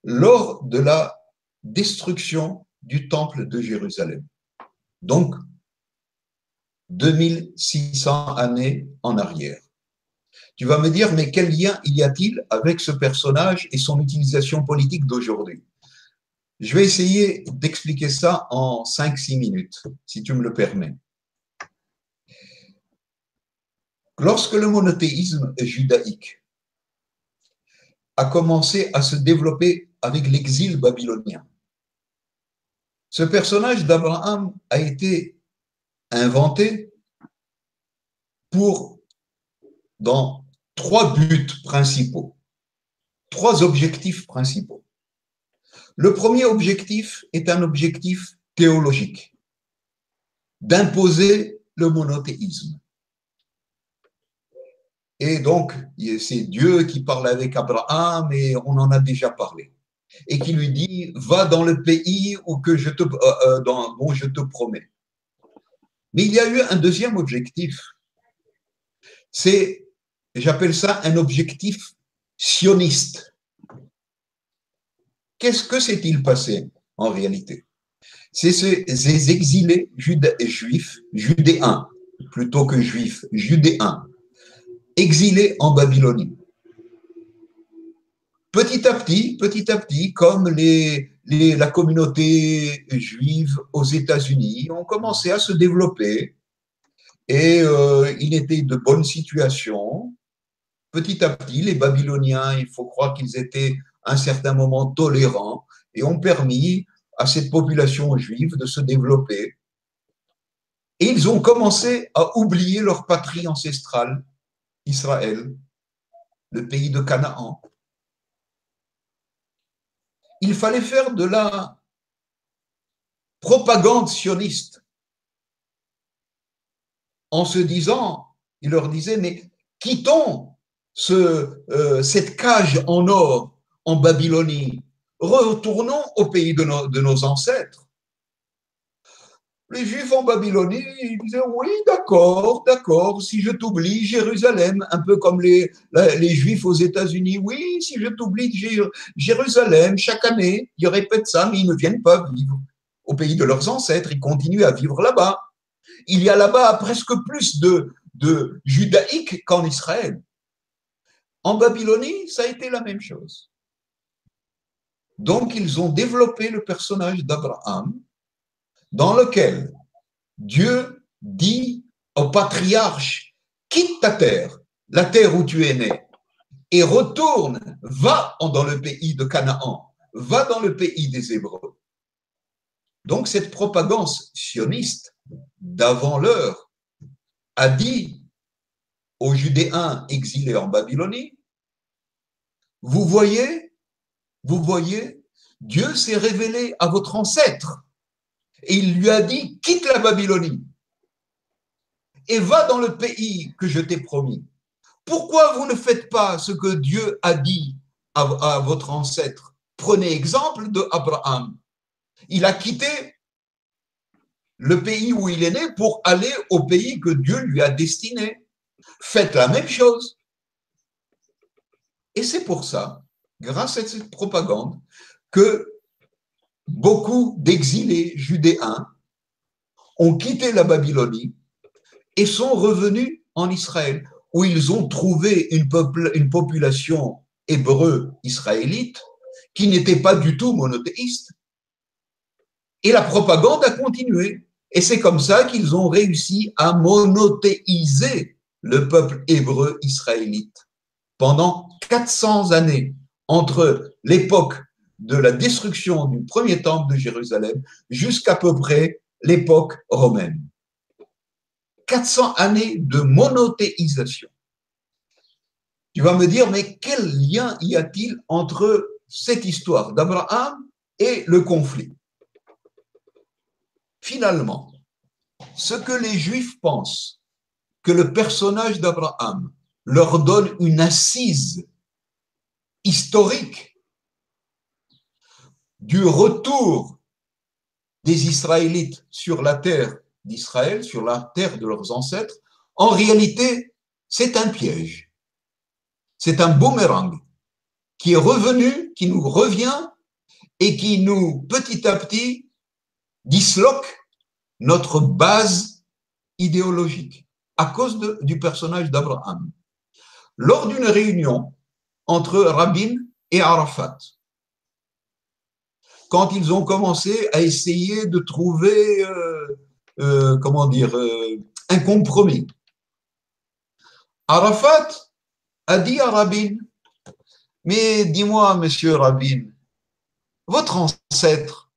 lors de la destruction du temple de Jérusalem. Donc, 2600 années en arrière. Tu vas me dire, mais quel lien y a-t-il avec ce personnage et son utilisation politique d'aujourd'hui? Je vais essayer d'expliquer ça en 5-6 minutes, si tu me le permets. Lorsque le monothéisme judaïque a commencé à se développer avec l'exil babylonien, ce personnage d'Abraham a été inventé dans 3 buts principaux, 3 objectifs principaux. Le premier objectif est un objectif théologique, d'imposer le monothéisme. Et donc, c'est Dieu qui parle avec Abraham, et on en a déjà parlé, et qui lui dit, va dans le pays dont je te promets. Mais il y a eu un deuxième objectif, j'appelle ça un objectif sioniste. Qu'est-ce que s'est-il passé en réalité? C'est ces exilés juifs, judéens, plutôt que juifs, judéens, exilés en Babylonie. Petit à petit, comme la communauté juive aux États-Unis ont commencé à se développer et il était de bonnes situations. Petit à petit, les Babyloniens, il faut croire qu'ils étaient à un certain moment tolérants et ont permis à cette population juive de se développer. Et ils ont commencé à oublier leur patrie ancestrale, Israël, le pays de Canaan. Il fallait faire de la propagande sioniste en se disant, il leur disait, mais quittons cette cage en or en Babylonie, retournons au pays de nos ancêtres. Les Juifs en Babylonie, ils disaient, oui, d'accord, si je t'oublie Jérusalem, un peu comme les Juifs aux États-Unis, oui, si je t'oublie Jérusalem, chaque année, ils répètent ça, mais ils ne viennent pas vivre au pays de leurs ancêtres, ils continuent à vivre là-bas. Il y a là-bas presque plus de judaïques qu'en Israël. En Babylonie, ça a été la même chose. Donc, ils ont développé le personnage d'Abraham, dans lequel Dieu dit au patriarche, quitte ta terre, la terre où tu es né, et retourne, va dans le pays de Canaan, va dans le pays des Hébreux. Donc, cette propagande sioniste d'avant l'heure a dit aux Judéens exilés en Babylonie, vous voyez, Dieu s'est révélé à votre ancêtre et il lui a dit, quitte la Babylonie et va dans le pays que je t'ai promis. Pourquoi vous ne faites pas ce que Dieu a dit à votre ancêtre? Prenez exemple d'Abraham. Il a quitté le pays où il est né pour aller au pays que Dieu lui a destiné. Faites la même chose. Et c'est pour ça, grâce à cette propagande, que beaucoup d'exilés judéens ont quitté la Babylonie et sont revenus en Israël. où ils ont trouvé une population hébreu-israélite qui n'était pas du tout monothéiste. Et la propagande a continué. Et c'est comme ça qu'ils ont réussi à monothéiser le peuple hébreu israélite pendant 400 années, entre l'époque de la destruction du premier temple de Jérusalem jusqu'à peu près l'époque romaine. 400 années de monothéisation. Tu vas me dire, mais quel lien y a-t-il entre cette histoire d'Abraham et le conflit? Finalement, ce que les Juifs pensent, que le personnage d'Abraham leur donne une assise historique du retour des Israélites sur la terre d'Israël, sur la terre de leurs ancêtres, en réalité, c'est un piège. C'est un boomerang qui est revenu, qui nous revient et qui nous, petit à petit, disloque notre base idéologique à cause du personnage d'Abraham. Lors d'une réunion entre Rabin et Arafat, quand ils ont commencé à essayer de trouver, un compromis, Arafat a dit à Rabin, mais dis-moi, monsieur Rabin, votre ancêtre,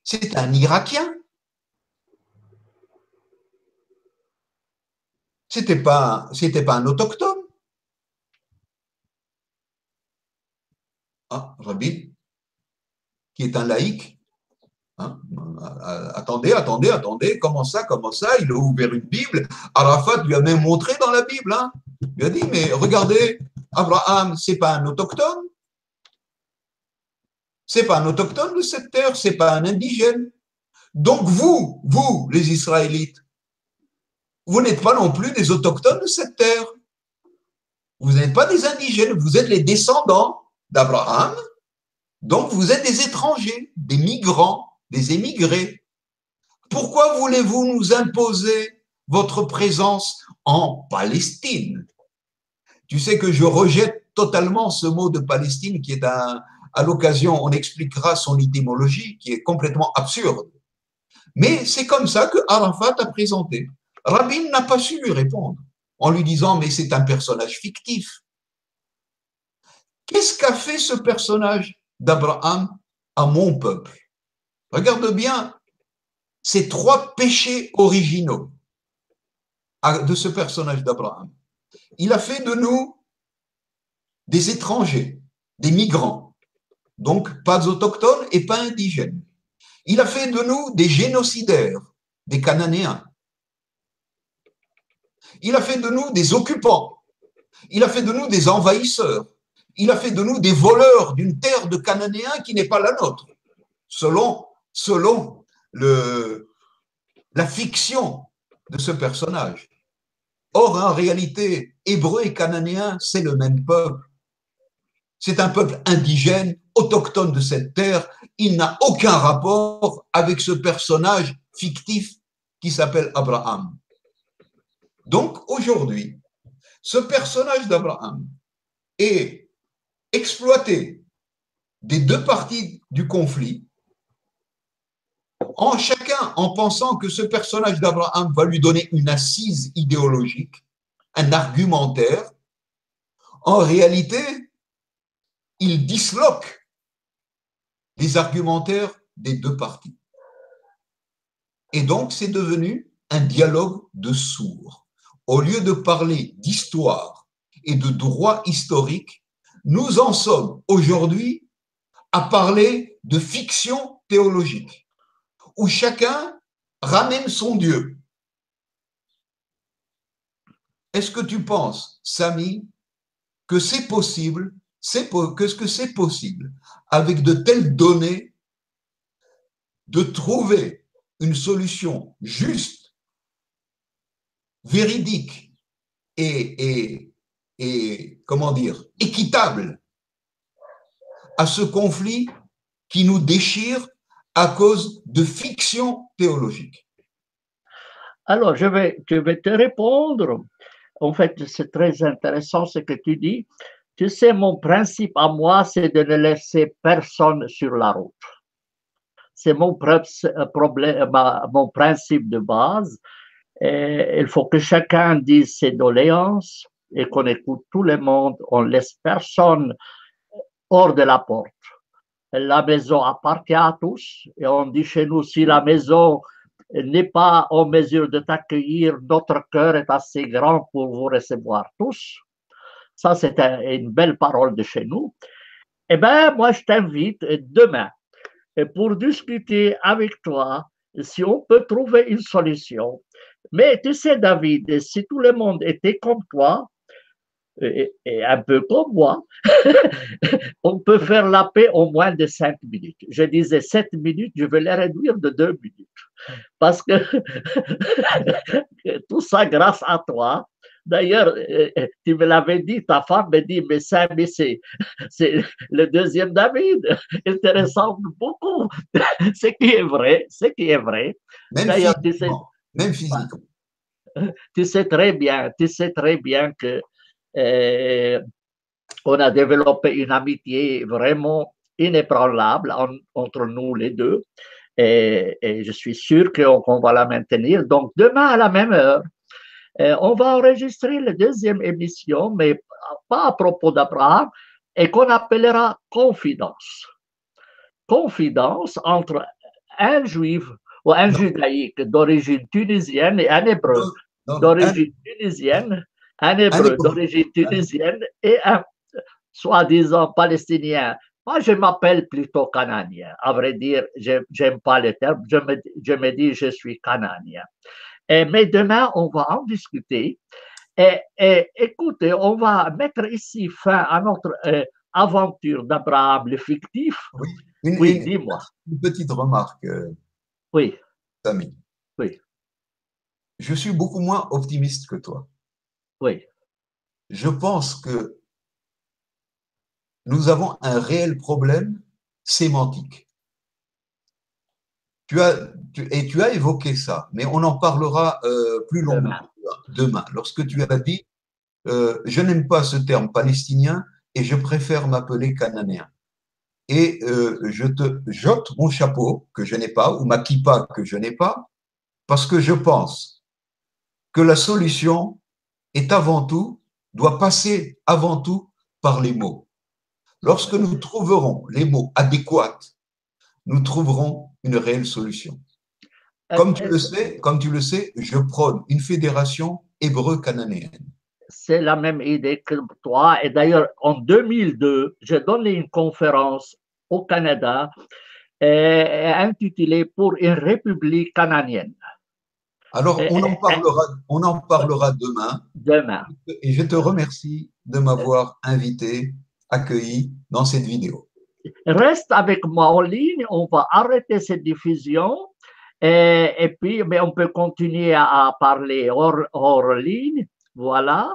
c'est un Irakien? C'était pas un autochtone? Ah, Rabin, qui est un laïc, hein, attendez, comment ça, il a ouvert une Bible, Arafat lui a même montré dans la Bible, hein, il lui a dit, mais regardez, Abraham, c'est pas un autochtone, c'est pas un autochtone de cette terre, c'est pas un indigène. Donc vous, les Israélites, vous n'êtes pas non plus des autochtones de cette terre. Vous n'êtes pas des indigènes, vous êtes les descendants d'Abraham, donc vous êtes des étrangers, des migrants, des émigrés. Pourquoi voulez-vous nous imposer votre présence en Palestine? Tu sais que je rejette totalement ce mot de Palestine qui est à l'occasion, on expliquera son étymologie qui est complètement absurde. Mais c'est comme ça que Arafat a présenté. Rabin n'a pas su lui répondre en lui disant « mais c'est un personnage fictif ». Qu'est-ce qu'a fait ce personnage d'Abraham à mon peuple? Regarde bien ces trois péchés originaux de ce personnage d'Abraham. Il a fait de nous des étrangers, des migrants, donc pas autochtones et pas indigènes. Il a fait de nous des génocidaires, des Cananéens. Il a fait de nous des occupants. Il a fait de nous des envahisseurs. Il a fait de nous des voleurs d'une terre de Cananéens qui n'est pas la nôtre, selon la fiction de ce personnage. Or, en réalité, Hébreux et Cananéens, c'est le même peuple. C'est un peuple indigène, autochtone de cette terre. Il n'a aucun rapport avec ce personnage fictif qui s'appelle Abraham. Donc, aujourd'hui, ce personnage d'Abraham est exploité des deux parties du conflit, chacun en pensant que ce personnage d'Abraham va lui donner une assise idéologique, un argumentaire. En réalité, il disloque les argumentaires des deux parties. Et donc, c'est devenu un dialogue de sourds. Au lieu de parler d'histoire et de droit historique, nous en sommes aujourd'hui à parler de fiction théologique, où chacun ramène son Dieu. Est-ce que tu penses, Samy, que c'est possible, que c'est possible, avec de telles données, de trouver une solution juste, véridique et comment dire, équitable à ce conflit qui nous déchire à cause de fiction théologique? Alors, je vais te répondre en fait, c'est très intéressant ce que tu dis. Tu sais, mon principe à moi, c'est de ne laisser personne sur la route. C'est mon problème, mon principe de base. Et il faut que chacun dise ses doléances et qu'on écoute tout le monde. On laisse personne hors de la porte. La maison appartient à tous et on dit chez nous, si la maison n'est pas en mesure de t'accueillir, notre cœur est assez grand pour vous recevoir tous. Ça, c'est une belle parole de chez nous. Eh bien, moi, je t'invite demain pour discuter avec toi si on peut trouver une solution. Mais tu sais, David, si tout le monde était comme toi, et un peu comme moi, on peut faire la paix en moins de 5 minutes. Je disais 7 minutes, je vais les réduire de 2 minutes. Parce que tout ça grâce à toi. D'ailleurs, tu me l'avais dit, ta femme me dit, mais c'est le deuxième David. Il te ressemble beaucoup. Ce qui est vrai, ce qui est vrai. Même physiquement. Même physiquement. Tu sais très bien que on a développé une amitié vraiment inébranlable entre nous les deux. Et je suis sûr qu'on va la maintenir. Donc, demain à la même heure, on va enregistrer la deuxième émission, mais pas à propos d'Abraham, et qu'on appellera Confidence. Confidence entre un juif ou un judaïque d'origine tunisienne et un hébreu d'origine tunisienne, un hébreu d'origine tunisienne et un soi-disant palestinien. Moi, je m'appelle plutôt cananien. À vrai dire, je n'aime pas le terme. Je me dis, je suis cananien. Mais demain, on va en discuter. Et écoutez, on va mettre ici fin à notre aventure d'Abraham, le fictif. Oui, dis-moi. Une petite remarque, oui. Samy. Oui. Je suis beaucoup moins optimiste que toi. Oui. Je pense que nous avons un réel problème sémantique. Tu as évoqué ça, mais on en parlera plus longuement demain, lorsque tu as dit je n'aime pas ce terme palestinien et je préfère m'appeler cananéen. Et je te jette mon chapeau que je n'ai pas, ou ma kippa que je n'ai pas, parce que je pense que la solution est avant tout, doit passer avant tout par les mots. Lorsque nous trouverons les mots adéquats, nous trouverons une réelle solution. Comme tu le sais, je prône une fédération hébreu-cananéenne. C'est la même idée que toi. Et d'ailleurs, en 2002, j'ai donné une conférence au Canada intitulée Pour une république canadienne. Alors, on en parlera demain. Demain. Et je te remercie de m'avoir invité, accueilli dans cette vidéo. Reste avec moi en ligne, on va arrêter cette diffusion et puis mais on peut continuer à parler hors ligne. Voilà.